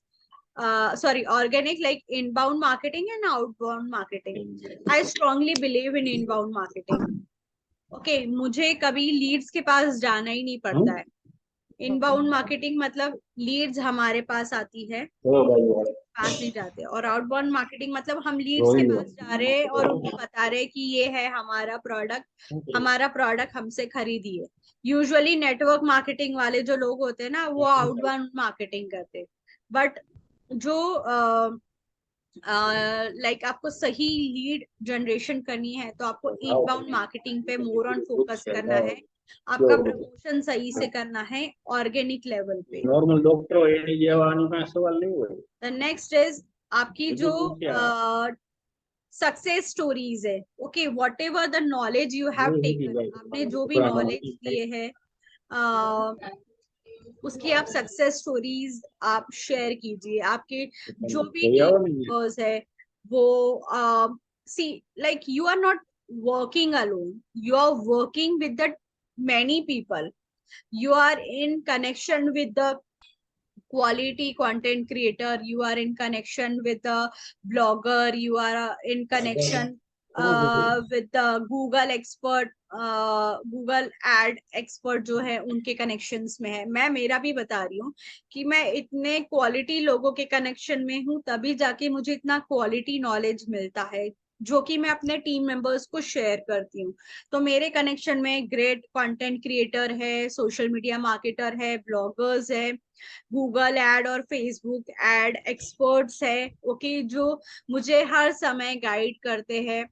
sorry, organic like inbound marketing and outbound marketing. I strongly believe in inbound marketing. Okay, मुझे कभी Leeds के पास जाना ही नहीं पड़ता है। Inbound marketing मतलब Leeds हमारे पास आती है, चलो भाई पास नहीं जाते। और आउटबाउंड मार्केटिंग मतलब हम लीड्स के रोई पास जा रहे हैं और उनको बता रहे हैं कि ये है हमारा प्रोडक्ट, हमारा प्रोडक्ट हमसे खरीदिए। यूजुअली नेटवर्क मार्केटिंग वाले जो लोग होते हैं ना वो आउटबाउंड मार्केटिंग करते हैं। बट जो लाइक आपको सही लीड जनरेशन करनी है तो आपको इनबाउंड मार्केटिंग पे मोर ऑन फोकस करना है। आपका प्रमोशन सही से करना है ऑर्गेनिक लेवल पे। नॉर्मल डॉक्टर ये जवानी में सवाल नहीं हुए। द नेक्स्ट इज आपकी जो तो क्या सक्सेस स्टोरीज है। Okay, what ever the knowledge you have ये है कि टेकन, भाई आपने जो भी पुराना नॉलेज लिए है उसकी आप सक्सेस स्टोरीज आप शेयर कीजिए। आपके जो भी भैया टीम नहीं मेंबर्स है वो see like you are not working alone, you are working with the many people, you are in connection with the quality content creator, you are in connection with the blogger, you are in connection with the google expert, Google ad expert जो है उनके connections में है। मैं मेरा भी बता रही हूँ कि मैं इतने क्वालिटी लोगों के कनेक्शन में हूँ तभी जाके मुझे इतना क्वालिटी नॉलेज मिलता है जो कि मैं अपने टीम मेंबर्स को शेयर करती हूँ। तो मेरे कनेक्शन में ग्रेट कंटेंट क्रिएटर है, सोशल मीडिया मार्केटर है, ब्लॉगर्स है, गूगल एड और फेसबुक एड एक्सपर्ट्स है। ओके, जो मुझे हर समय गाइड करते हैं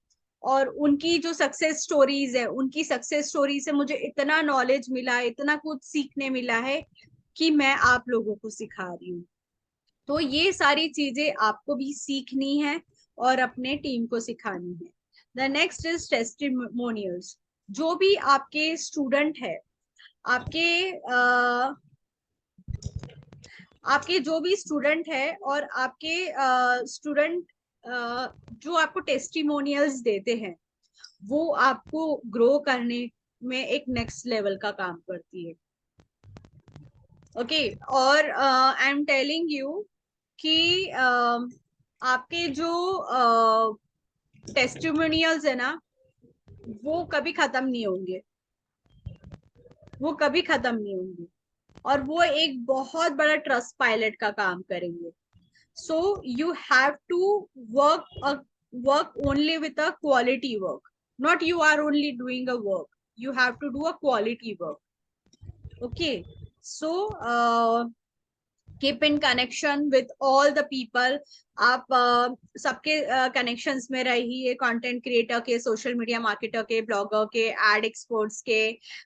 और उनकी जो सक्सेस स्टोरीज है, उनकी सक्सेस स्टोरी से मुझे इतना नॉलेज मिला, इतना कुछ सीखने मिला है कि मैं आप लोगों को सिखा रही हूँ। तो ये सारी चीजें आपको भी सीखनी है और अपने टीम को सिखानी है। The next is testimonials. जो भी आपके स्टूडेंट है, आपके आपके जो भी स्टूडेंट है और आपके स्टूडेंट जो आपको टेस्टिमोनियल्स देते हैं, वो आपको ग्रो करने में एक नेक्स्ट लेवल का काम करती है। ओके और आई एम टेलिंग यू कि आपके जो टेस्टिमोनियल्स है ना, वो कभी खत्म नहीं होंगे, वो कभी खत्म नहीं होंगे, और वो एक बहुत बड़ा ट्रस्ट पायलट का काम करेंगे। So you have to work work only with a quality work, not you are only doing a work, you have to do a quality work. Okay, so keep in connection with all the people. आप सबके connections में रहिए, content creator के, social media marketer के, blogger के, add experts के,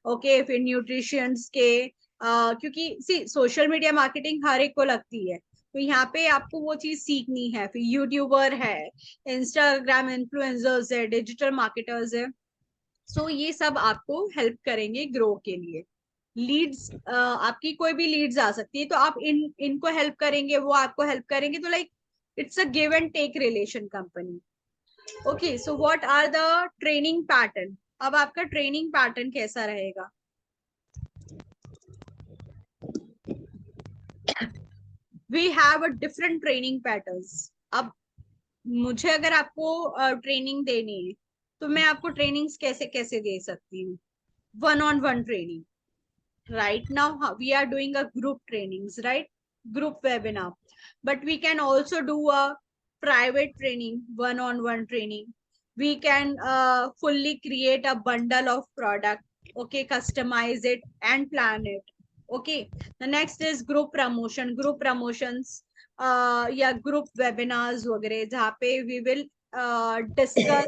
okay, फिर nutritions के, क्योंकि सी सोशल मीडिया मार्केटिंग हर एक को लगती है, तो यहाँ पे आपको वो चीज सीखनी है। फिर यूट्यूबर है, इंस्टाग्राम इन्फ्लुएंसर्स है, डिजिटल मार्केटर्स है, सो ये सब आपको हेल्प करेंगे ग्रो के लिए। लीड्स, आपकी कोई भी लीड्स आ सकती है, तो आप इनको हेल्प करेंगे, वो आपको हेल्प करेंगे, तो like it's a give and take relation company. Okay, so what are the training pattern? अब आपका ट्रेनिंग पैटर्न कैसा रहेगा? We have a different training patterns. अब मुझे अगर आपको ट्रेनिंग देनी है, तो मैं आपको ट्रेनिंग्स कैसे कैसे दे सकती हूँ? One on one training. Right now we are doing a group trainings, right? Group webinar, but we can also do a private training, one on one training. We can fully create a bundle of product, okay, customize it and plan it. Okay, the next is group promotion. Group promotions या group webinars वगैरह, जहाँ पे we will discuss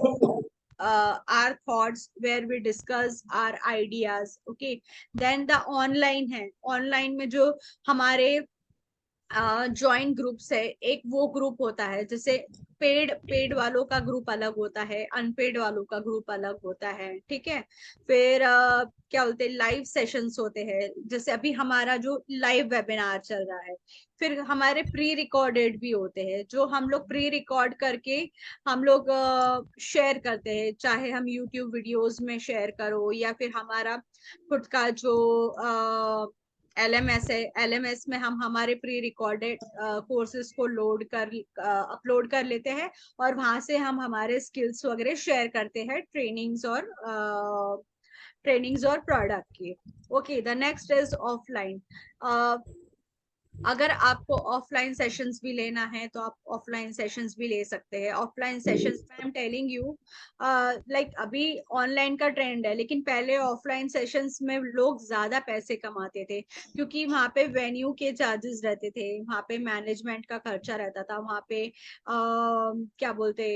our thoughts, where we discuss our ideas. Okay, then the online है, online में जो हमारे joint groups है, एक वो ग्रुप होता है, जैसे पेड वालों का ग्रुप अलग होता है, अनपेड वालों का ग्रुप अलग होता है, ठीक है। फिर क्या बोलते हैं, लाइव सेशंस होते हैं, जैसे अभी हमारा जो लाइव वेबिनार चल रहा है। फिर हमारे प्री रिकॉर्डेड भी होते हैं, जो हम लोग प्री रिकॉर्ड करके हम लोग शेयर करते हैं, चाहे हम यूट्यूब वीडियोस में शेयर करो, या फिर हमारा खुद का जो एलएमएस है, एलएमएस में हम हमारे प्री रिकॉर्डेड कोर्सेज को लोड कर अपलोड कर लेते हैं, और वहां से हम हमारे स्किल्स वगैरह शेयर करते हैं, ट्रेनिंग्स और प्रोडक्ट के। Okay, the next is offline. अगर आपको ऑफलाइन सेशंस भी लेना है, तो आप ऑफलाइन सेशंस भी ले सकते हैं। ऑफलाइन सेशंस में आई एम टेलिंग यू, लाइक अभी ऑनलाइन का ट्रेंड है, लेकिन पहले ऑफलाइन सेशंस में लोग ज्यादा पैसे कमाते थे, क्योंकि वहां पे वेन्यू के चार्जेस रहते थे, वहां पे मैनेजमेंट का खर्चा रहता था, वहां पे क्या बोलते,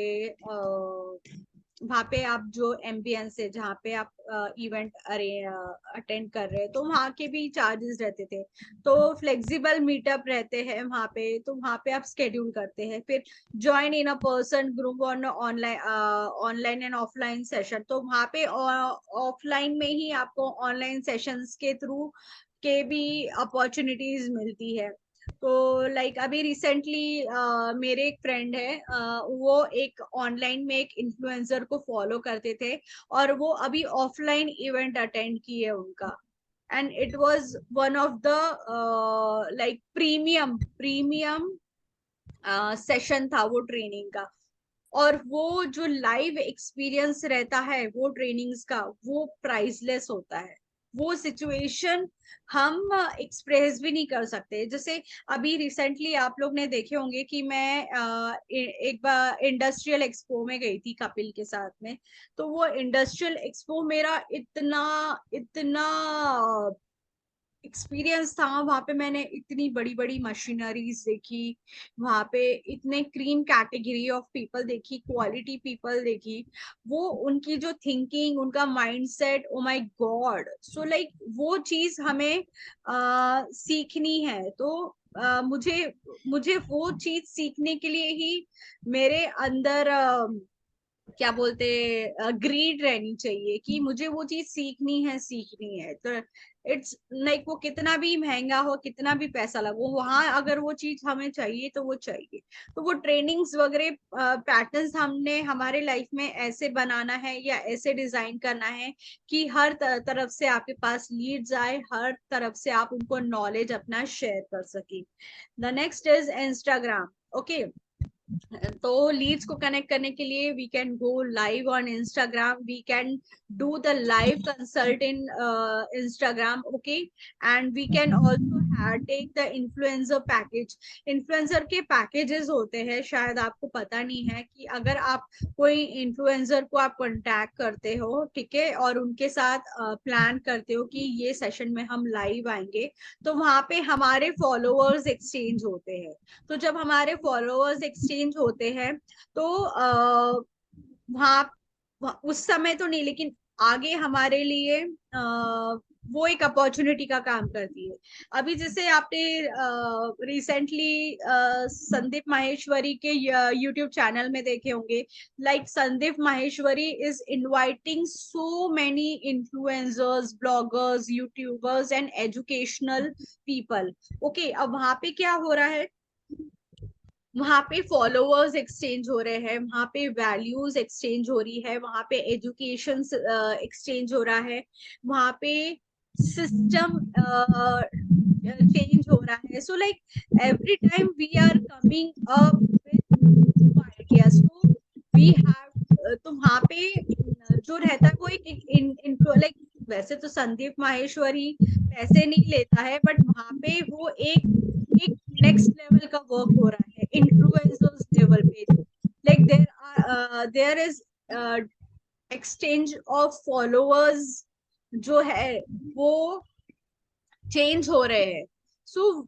वहां पे आप जो एम्बियंस है, जहाँ पे आप इवेंट अटेंड कर रहे हैं, तो वहां के भी चार्जेस रहते थे। तो फ्लेक्सिबल मीटअप रहते हैं वहां पे, तो वहां पे आप स्केड्यूल करते हैं। फिर join in a person group on online and offline session, तो वहां पे ऑफलाइन में ही आपको ऑनलाइन सेशंस के थ्रू के भी अपॉर्चुनिटीज मिलती है। तो लाइक अभी रिसेंटली मेरे एक फ्रेंड है, वो एक ऑनलाइन में एक इन्फ्लुएंसर को फॉलो करते थे, और वो अभी ऑफलाइन इवेंट अटेंड किए उनका, and it was one of the like premium session था वो ट्रेनिंग का। और वो जो लाइव एक्सपीरियंस रहता है वो ट्रेनिंग्स का, वो प्राइसलेस होता है। वो सिचुएशन हम एक्सप्रेस भी नहीं कर सकते। जैसे अभी रिसेंटली आप लोग ने देखे होंगे कि मैं एक बार इंडस्ट्रियल एक्सपो में गई थी कपिल के साथ में। तो वो इंडस्ट्रियल एक्सपो मेरा इतना इतना एक्सपीरियंस था। वहां पे मैंने इतनी बड़ी बड़ी मशीनरीज देखी, वहां पे इतने क्लीन कैटेगरी ऑफ पीपल देखी, क्वालिटी पीपल देखी, वो उनकी जो थिंकिंग, उनका mindset, oh my God. So like वो चीज हमें सीखनी है। तो मुझे मुझे वो चीज सीखने के लिए ही मेरे अंदर क्या बोलते, ग्रीड रहनी चाहिए कि मुझे वो चीज सीखनी है, सीखनी है। तो इट्स लाइक वो कितना भी महंगा हो, कितना भी पैसा लगो, वहां अगर वो चीज हमें चाहिए तो वो चाहिए। तो वो ट्रेनिंग्स वगैरह पैटर्न्स हमने हमारे लाइफ में ऐसे बनाना है या ऐसे डिजाइन करना है कि हर तरफ से आपके पास लीड्स आए, हर तरफ से आप उनको नॉलेज अपना शेयर कर सके। The next is Instagram. Okay, तो लीड्स को कनेक्ट करने के लिए we can go live on Instagram, we can do the live consult in Instagram. Okay, and we can also take the influencer package. Influencer के packages होते हैं, शायद आपको पता नहीं है, कि अगर आप कोई इन्फ्लुएंसर को आप कांटेक्ट करते हो, ठीक है, और उनके साथ प्लान करते हो कि ये सेशन में हम लाइव आएंगे, तो वहां पे हमारे फॉलोअर्स एक्सचेंज होते हैं। तो जब हमारे फॉलोअर्स एक्सचेंज होते हैं, तो वहाँ उस समय तो नहीं, लेकिन आगे हमारे लिए वो एक अपॉर्चुनिटी का काम करती है। अभी जैसे आपने रिसेंटली संदीप माहेश्वरी के यूट्यूब चैनल में देखे होंगे, like Sandeep Maheshwari is inviting so many influencers, bloggers, YouTubers and educational people. Okay, अब वहां पे क्या हो रहा है, वहां पे फॉलोअर्स एक्सचेंज हो रहे हैं, वहां पे वैल्यूज एक्सचेंज हो रही है, वहां पे एजुकेशन एक्सचेंज हो रहा है, वहां पे सिस्टम चेंज हो रहा है। So like every time we are coming up with ideas, तो वी हैव, तो वहां पे जो रहता है वो एक लाइक, वैसे तो संदीप माहेश्वरी पैसे नहीं लेता है, बट वहां पे वो एक एक नेक्स्ट लेवल का वर्क हो रहा है इन्फ्लुएंसर्स लेवल पे। Like there is exchange of followers जो है वो चेंज हो रहे हैं। सो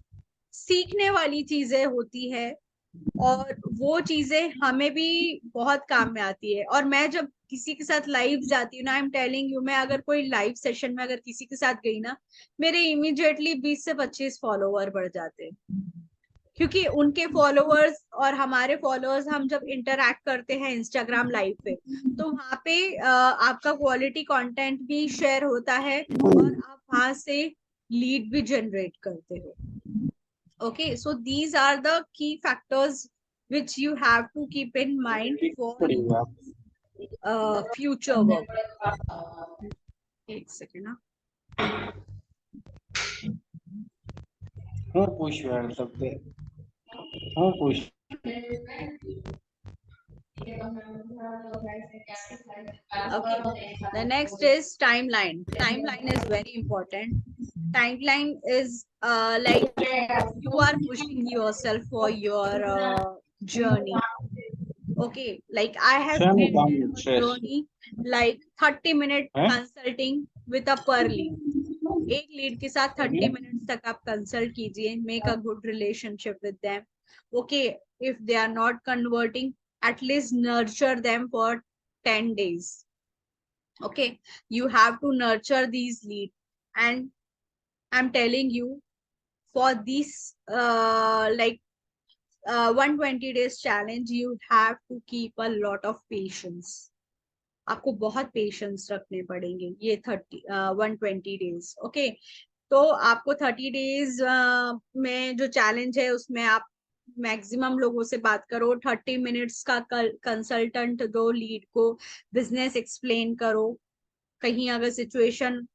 सीखने वाली चीजें होती है, और वो चीजें हमें भी बहुत काम में आती है। और मैं जब किसी के साथ लाइव जाती हूँ ना, आई एम टेलिंग यू, मैं अगर कोई लाइव सेशन में अगर किसी के साथ गई ना, मेरे इमीडिएटली 20 से 25 फॉलोवर बढ़ जाते हैं। क्योंकि उनके फॉलोअर्स और हमारे फॉलोअर्स, हम जब इंटरैक्ट करते हैं इंस्टाग्राम लाइव पे, तो वहां पे आपका क्वालिटी कंटेंट भी शेयर होता है, और आप वहां से लीड भी जनरेट करते हो। Okay, so these are the key factors which you have to keep in mind for future work. एक सेकेंड ना। હું પૂછ્યું એમ શબ્દ હું પૂછ Okay, the next is timeline. Timeline is very important. Timeline is like you are pushing yourself for your journey. Okay, like I have શેનું created કામ a છે journey like 30-minute હે consulting with a per lead. एक lead के साथ 30 minutes तक आप consult कीजिए, make a good relationship with them. Okay, if they are not converting, at least nurture them for 10 days. Okay, you have to nurture these leads, and I'm telling you, for this 120 days challenge, you have to keep a lot of patience. आपको बहुत patience रखने पड़ेंगे ये 120 days. Okay, तो आपको 30 days में जो challenge है उसमें आप मैक्सिमम लोगों से बात करो, 30 मिनट्स का कंसल्टेंट दो लीड को, बिजनेस एक्सप्लेन करो। कहीं अगर सिचुएशन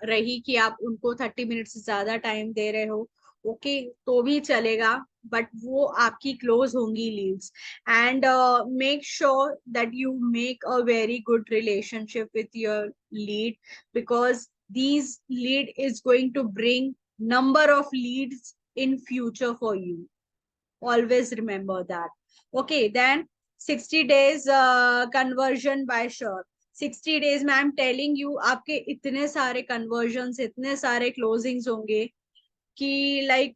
रही कि आप उनको 30 मिनट से ज्यादा टाइम दे रहे हो, ओके, तो भी चलेगा, बट वो आपकी क्लोज होंगी leads. And make sure that you make a very good relationship with your lead, because these lead is going to bring number of leads in future for you. Always remember that. Okay, then 60 days conversion by sure. 60 days में आई am telling you आपके इतने सारे conversion, इतने सारे closings होंगे कि like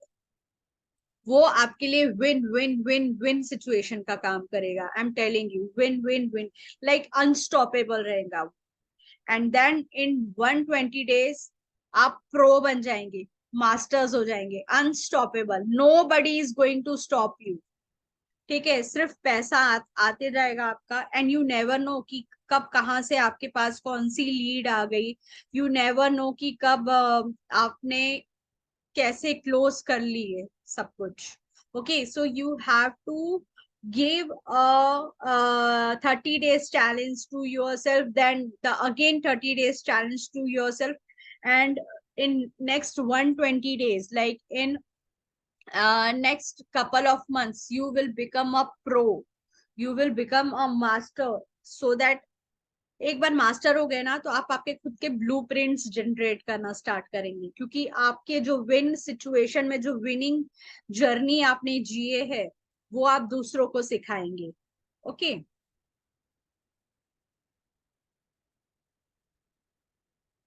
वो आपके लिए win win win win situation का काम करेगा। I am telling you win win win, like unstoppable रहेगा। एंड देन इन 120 डेज आप प्रो बन जाएंगे, मास्टर्स हो जाएंगे, unstoppable, nobody is going to stop you. ठीक है, सिर्फ पैसा आते जाएगा आपका, एंड यू नेवर नो कि कब कहाँ से आपके पास कौन सी लीड आ गई। यू नेवर नो कि कब आपने कैसे क्लोज कर ली है सब कुछ। Okay, so you have to give a 30 days challenge to yourself, then the again 30 days challenge to yourself, and in next 120 days, like in next couple of months, you will become a pro, you will become a master, so that एक बार master हो गए ना तो आप आपके खुद के blueprints generate करना स्टार्ट करेंगे, क्योंकि आपके जो विन सिचुएशन में जो विनिंग जर्नी आपने जिए है वो आप दूसरों को सिखाएंगे। Okay,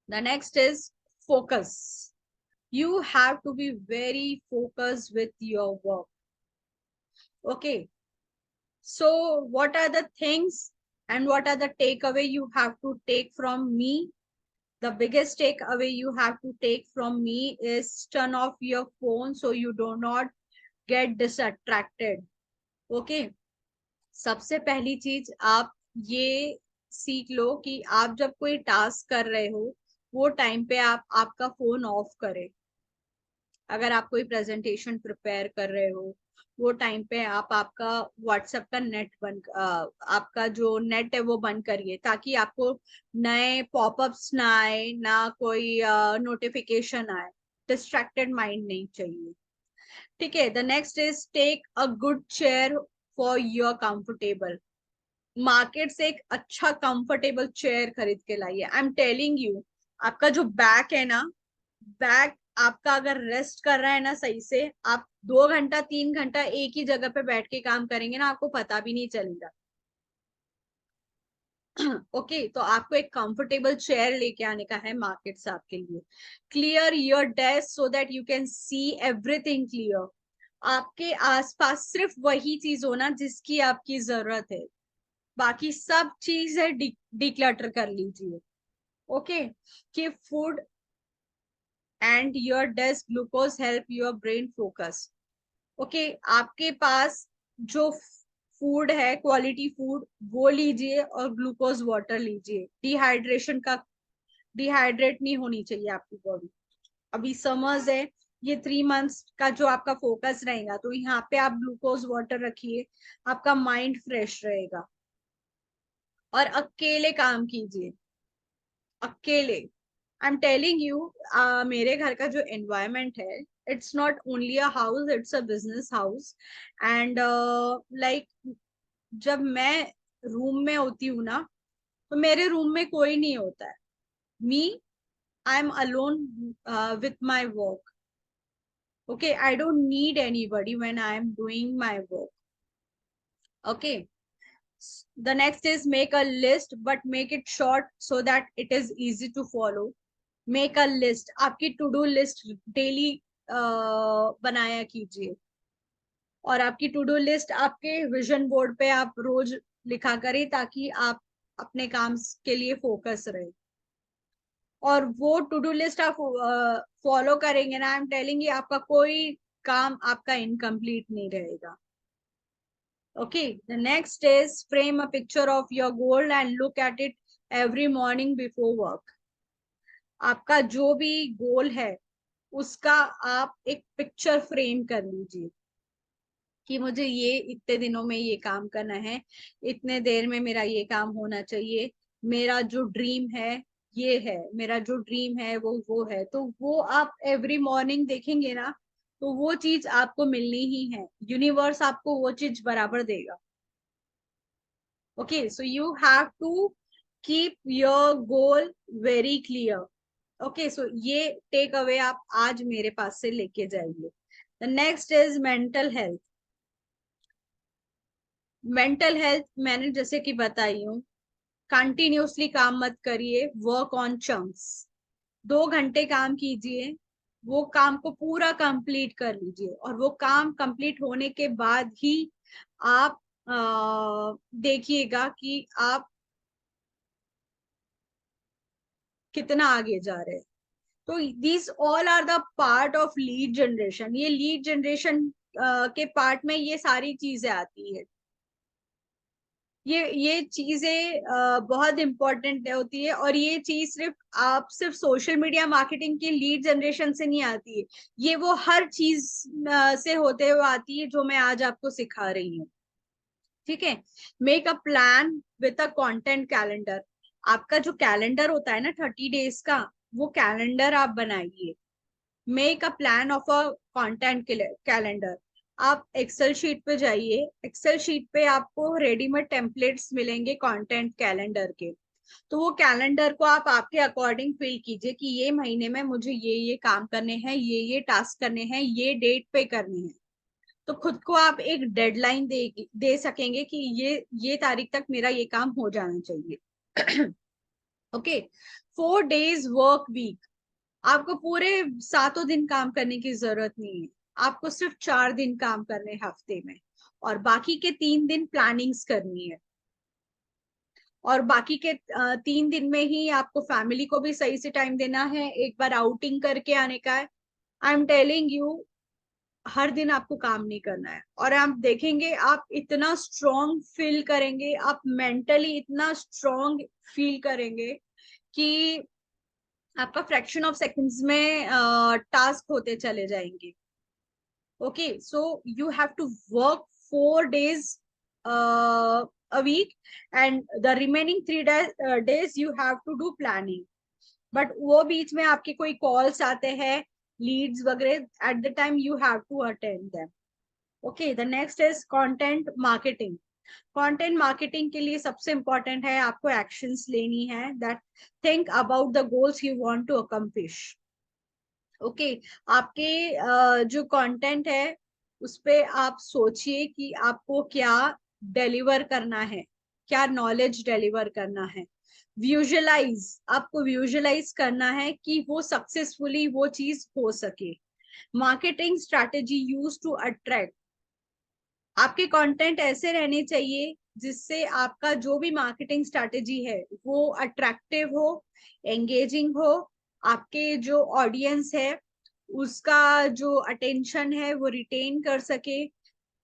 the next is focus. You have to be very focused with your work. Okay, so what are the things and what are the takeaway you have to take from me? The biggest takeaway you have to take from me is turn off your phone so you do not get distracted. Okay, सबसे पहली चीज आप ये सीख लो कि आप जब कोई टास्क कर रहे हो वो टाइम पे आप आपका फोन ऑफ करें। अगर आप कोई प्रेजेंटेशन प्रिपेयर कर रहे हो वो टाइम पे आप आपका व्हाट्सएप का नेट बंद, आपका जो नेट है वो बंद करिए, ताकि आपको नए पॉपअप्स ना आए, ना कोई नोटिफिकेशन आए। डिस्ट्रैक्टेड माइंड नहीं चाहिए। ठीक है, the next is take a good chair for your comfortable. Market से एक अच्छा कंफर्टेबल चेयर खरीद के लाइए। आई एम टेलिंग यू, आपका जो बैक है ना, बैक आपका अगर रेस्ट कर रहा है ना सही से, आप 2 घंटा 3 घंटा एक ही जगह पे बैठ के काम करेंगे ना, आपको पता भी नहीं चलेगा। ओके, तो आपको एक कंफर्टेबल चेयर लेके आने का है मार्केट से आपके लिए। Clear your desk so that you can see everything clear. आपके आसपास सिर्फ वही चीज हो ना जिसकी आपकी जरूरत है, बाकी सब चीज है डिक्लटर कर लीजिए। ओके, कि food and your desk glucose help your brain focus. Okay, आपके पास जो फूड है क्वालिटी फूड वो लीजिए और ग्लूकोज वाटर लीजिए। डिहाइड्रेशन का, डिहाइड्रेट नहीं होनी चाहिए आपकी बॉडी। अभी समर्स है, ये 3 मंथ्स का जो आपका फोकस रहेगा, तो यहाँ पे आप ग्लूकोज वाटर रखिए, आपका माइंड फ्रेश रहेगा। और अकेले काम कीजिए, अकेले। आई एम टेलिंग यू, मेरे घर का जो एनवायरमेंट है, it's not only a house, it's a business house. And like जब मैं रूम में होती हूँ ना, तो मेरे रूम में कोई नहीं होता है। Me, I am alone with my work. Okay, I don't need anybody when I am doing my work. Okay, the next is make a list but make it short so that it is easy to follow. Make a list, आपकी to do list daily बनाया कीजिए, और आपकी to do list आपके vision board पे आप रोज लिखा करें, ताकि आप अपने काम के लिए फोकस रहे। और वो टू डू लिस्ट आप फॉलो करेंगे ना, आई एम टेलिंग यू, आपका कोई काम आपका इनकम्प्लीट नहीं रहेगा। Okay, the next is frame a picture of your goal and look at it every morning before work. आपका जो भी गोल है उसका आप एक पिक्चर फ्रेम कर लीजिए कि मुझे ये इतने दिनों में ये काम करना है, इतने देर में मेरा ये काम होना चाहिए, मेरा जो ड्रीम है ये है, मेरा जो ड्रीम है वो है। तो वो आप एवरी मॉर्निंग देखेंगे ना, तो वो चीज आपको मिलनी ही है, यूनिवर्स आपको वो चीज बराबर देगा। Okay, so you have to keep your goal very clear. Okay, so ये टेक अवे आप आज मेरे पास से लेके जाइए। The next is mental health. Mental health मैंने जैसे कि बताई हूँ, कंटिन्यूसली काम मत करिए, वर्क ऑन चंक्स। 2 घंटे काम कीजिए, वो काम को पूरा कंप्लीट कर लीजिए, और वो काम कंप्लीट होने के बाद ही आप देखिएगा कि आप कितना आगे जा रहे हैं। तो these all are the part of lead generation. ये लीड जनरेशन के पार्ट में ये सारी चीजें आती है। ये चीजें बहुत इंपॉर्टेंट होती है, और ये चीज सिर्फ सोशल मीडिया मार्केटिंग की लीड जनरेशन से नहीं आती है, ये वो हर चीज से होते हुए आती है जो मैं आज आपको सिखा रही हूँ। ठीक है, make a plan with a content calendar. आपका जो कैलेंडर होता है ना 30 डेज का, वो कैलेंडर आप बनाइए। Make a plan of a content calendar. आप एक्सेल शीट पे जाइए, एक्सेल शीट पे आपको रेडीमेड टेम्पलेट्स मिलेंगे कंटेंट कैलेंडर के। तो वो कैलेंडर को आप आपके अकॉर्डिंग फिल कीजिए कि ये महीने में मुझे ये काम करने हैं, ये टास्क करने हैं, ये डेट पे करने हैं। तो खुद को आप एक डेडलाइन दे सकेंगे कि ये तारीख तक मेरा ये काम हो जाना चाहिए। Okay, 4 days work week. आपको पूरे 7 दिन काम करने की जरूरत नहीं है, आपको सिर्फ 4 दिन काम करने हैं हफ्ते में, और बाकी के 3 दिन प्लानिंग्स करनी है। और बाकी के 3 दिन में ही आपको फैमिली को भी सही से टाइम देना है, एक बार आउटिंग करके आने का है। आई एम टेलिंग यू, हर दिन आपको काम नहीं करना है, और आप देखेंगे आप इतना स्ट्रॉन्ग फील करेंगे, आप मेंटली इतना स्ट्रॉन्ग फील करेंगे कि आपका फ्रैक्शन ऑफ सेकंड्स में टास्क होते चले जाएंगे। Okay, so you have to work 4 days a week, and the remaining 3 days you have to do planning. But वो बीच में आपके कोई कॉल्स आते हैं, लीड्स वगैरह, at the time you have to attend them. Okay, the next is content marketing. Content marketing के लिए सबसे इंपॉर्टेंट है आपको एक्शंस लेनी है, that think about the goals you want to accomplish. Okay, आपके जो कंटेंट है उस पे आप सोचिए कि आपको क्या डिलीवर करना है, क्या नॉलेज डिलीवर करना है। विजुअलाइज, आपको विजुअलाइज करना है कि वो सक्सेसफुली वो चीज हो सके। Marketing strategy use to attract. आपके कंटेंट ऐसे रहने चाहिए जिससे आपका जो भी मार्केटिंग स्ट्रैटेजी है वो अट्रैक्टिव हो, एंगेजिंग हो, आपके जो ऑडियंस है उसका जो अटेंशन है वो रिटेन कर सके,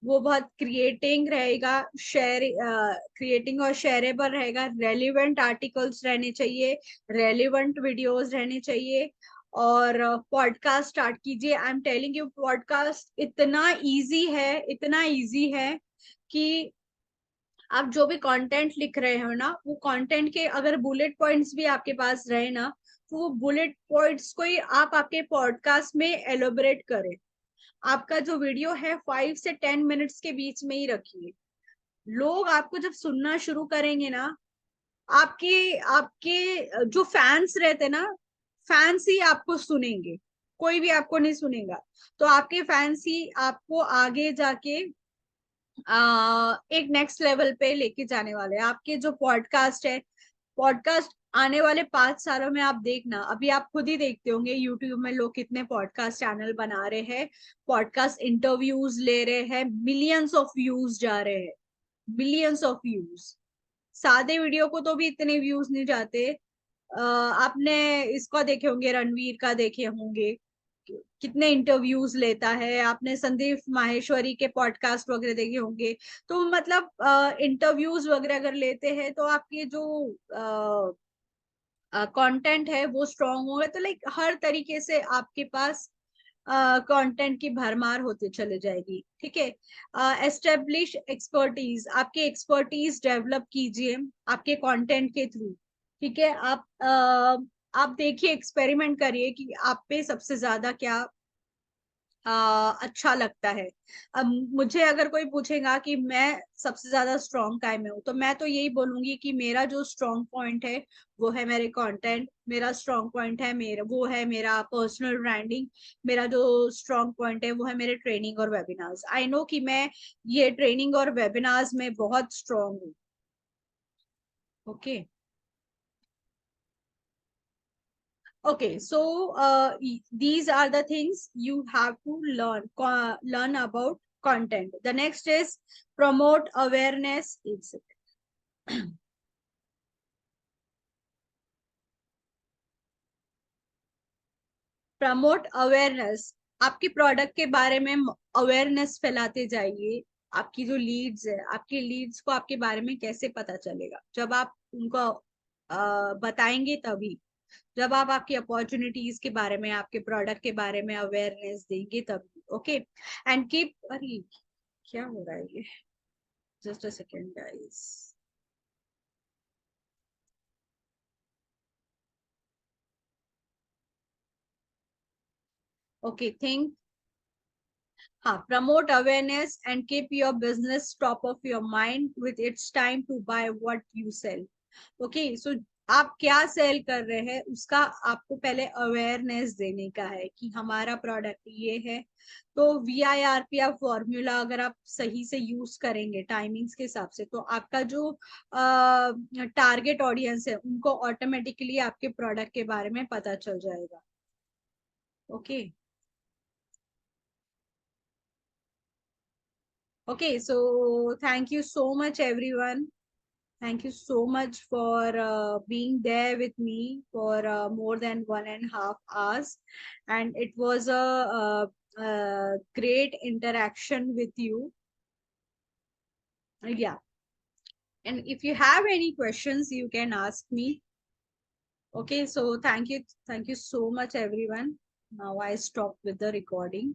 वो बहुत क्रिएटिंग रहेगा, क्रिएटिंग और शेयरेबल रहेगा। रेलिवेंट आर्टिकल्स रहने चाहिए, रेलिवेंट वीडियोस रहने चाहिए। और पॉडकास्ट स्टार्ट कीजिए। आई एम टेलिंग यू, पॉडकास्ट इतना इजी है, इतना इजी है कि आप जो भी कंटेंट लिख रहे हो ना, वो कंटेंट के अगर बुलेट पॉइंट्स भी आपके पास रहे ना, तो वो बुलेट पॉइंट्स को ही आप आपके पॉडकास्ट में एलोबरेट करें। आपका जो वीडियो है 5 से 10 मिनट्स के बीच में ही रखिए। लोग आपको जब सुनना शुरू करेंगे ना, आपके आपके जो फैंस रहते ना, फैंस ही आपको सुनेंगे, कोई भी आपको नहीं सुनेगा। तो आपके फैंस ही आपको आगे जाके एक नेक्स्ट लेवल पे लेके जाने वाले हैं। आपके जो पॉडकास्ट है, पॉडकास्ट आने वाले 5 सालों में आप देखना, अभी आप खुद ही देखते होंगे यूट्यूब में लोग कितने पॉडकास्ट चैनल बना रहे हैं, पॉडकास्ट इंटरव्यूज ले रहे हैं, मिलियंस ऑफ व्यूज जा रहे हैं, मिलियंस ऑफ व्यूज। सादे वीडियो को तो भी इतने व्यूज नहीं जाते। आपने इसका देखे होंगे, रणवीर का देखे होंगे, कितने इंटरव्यूज लेता है। आपने संदीप माहेश्वरी के पॉडकास्ट वगैरह देखे होंगे। तो मतलब इंटरव्यूज वगैरह अगर लेते हैं तो आपके जो कंटेंट है वो स्ट्रांग होगा, तो लाइक हर तरीके से आपके पास कंटेंट की भरमार होती चले जाएगी। ठीक है, एस्टेब्लिश एक्सपर्टीज। आपके एक्सपर्टीज डेवलप कीजिए आपके कंटेंट के थ्रू। ठीक है, आप देखिए, एक्सपेरिमेंट करिए कि आप पे सबसे ज्यादा क्या अच्छा लगता है। अब मुझे अगर कोई पूछेगा कि मैं सबसे ज्यादा स्ट्रॉन्ग काय में हूँ, तो मैं तो यही बोलूंगी कि मेरा जो स्ट्रॉन्ग पॉइंट है वो है मेरे कंटेंट, मेरा स्ट्रॉन्ग पॉइंट है मेरा पर्सनल ब्रांडिंग, मेरा जो स्ट्रॉन्ग पॉइंट है वो है मेरे ट्रेनिंग और वेबिनार्स। आई नो कि मैं ये ट्रेनिंग और वेबिनार्स में बहुत स्ट्रॉन्ग हूँ। Okay, Okay, so these are the things you have to learn about content. The next is promote awareness. It's promote awareness, आपके प्रोडक्ट के बारे में अवेयरनेस फैलाते जाइए। आपकी जो लीड्स है, आपकी लीड्स को आपके बारे में कैसे पता चलेगा? जब आप उनको बताएंगे तभी, जब आप आपकी अपॉर्चुनिटीज के बारे में, आपके प्रोडक्ट के बारे में अवेयरनेस देंगे तभी। ओके, एंड कीप, अरे क्या हो रहा है ये, just a second guys. Okay, think, हाँ, promote awareness and keep your business top of your mind with its time to buy what you sell. Okay, so आप क्या सेल कर रहे हैं उसका आपको पहले अवेयरनेस देने का है कि हमारा प्रोडक्ट ये है। तो VIRP फॉर्मूला अगर आप सही से यूज करेंगे टाइमिंग्स के हिसाब से, तो आपका जो टारगेट ऑडियंस है उनको ऑटोमेटिकली आपके प्रोडक्ट के बारे में पता चल जाएगा। Okay, okay, so thank you so much everyone. Thank you so much for being there with me for more than 1.5 hours, and it was a great interaction with you. Yeah, and if you have any questions you can ask me. Okay, so thank you so much everyone. Now I stop with the recording.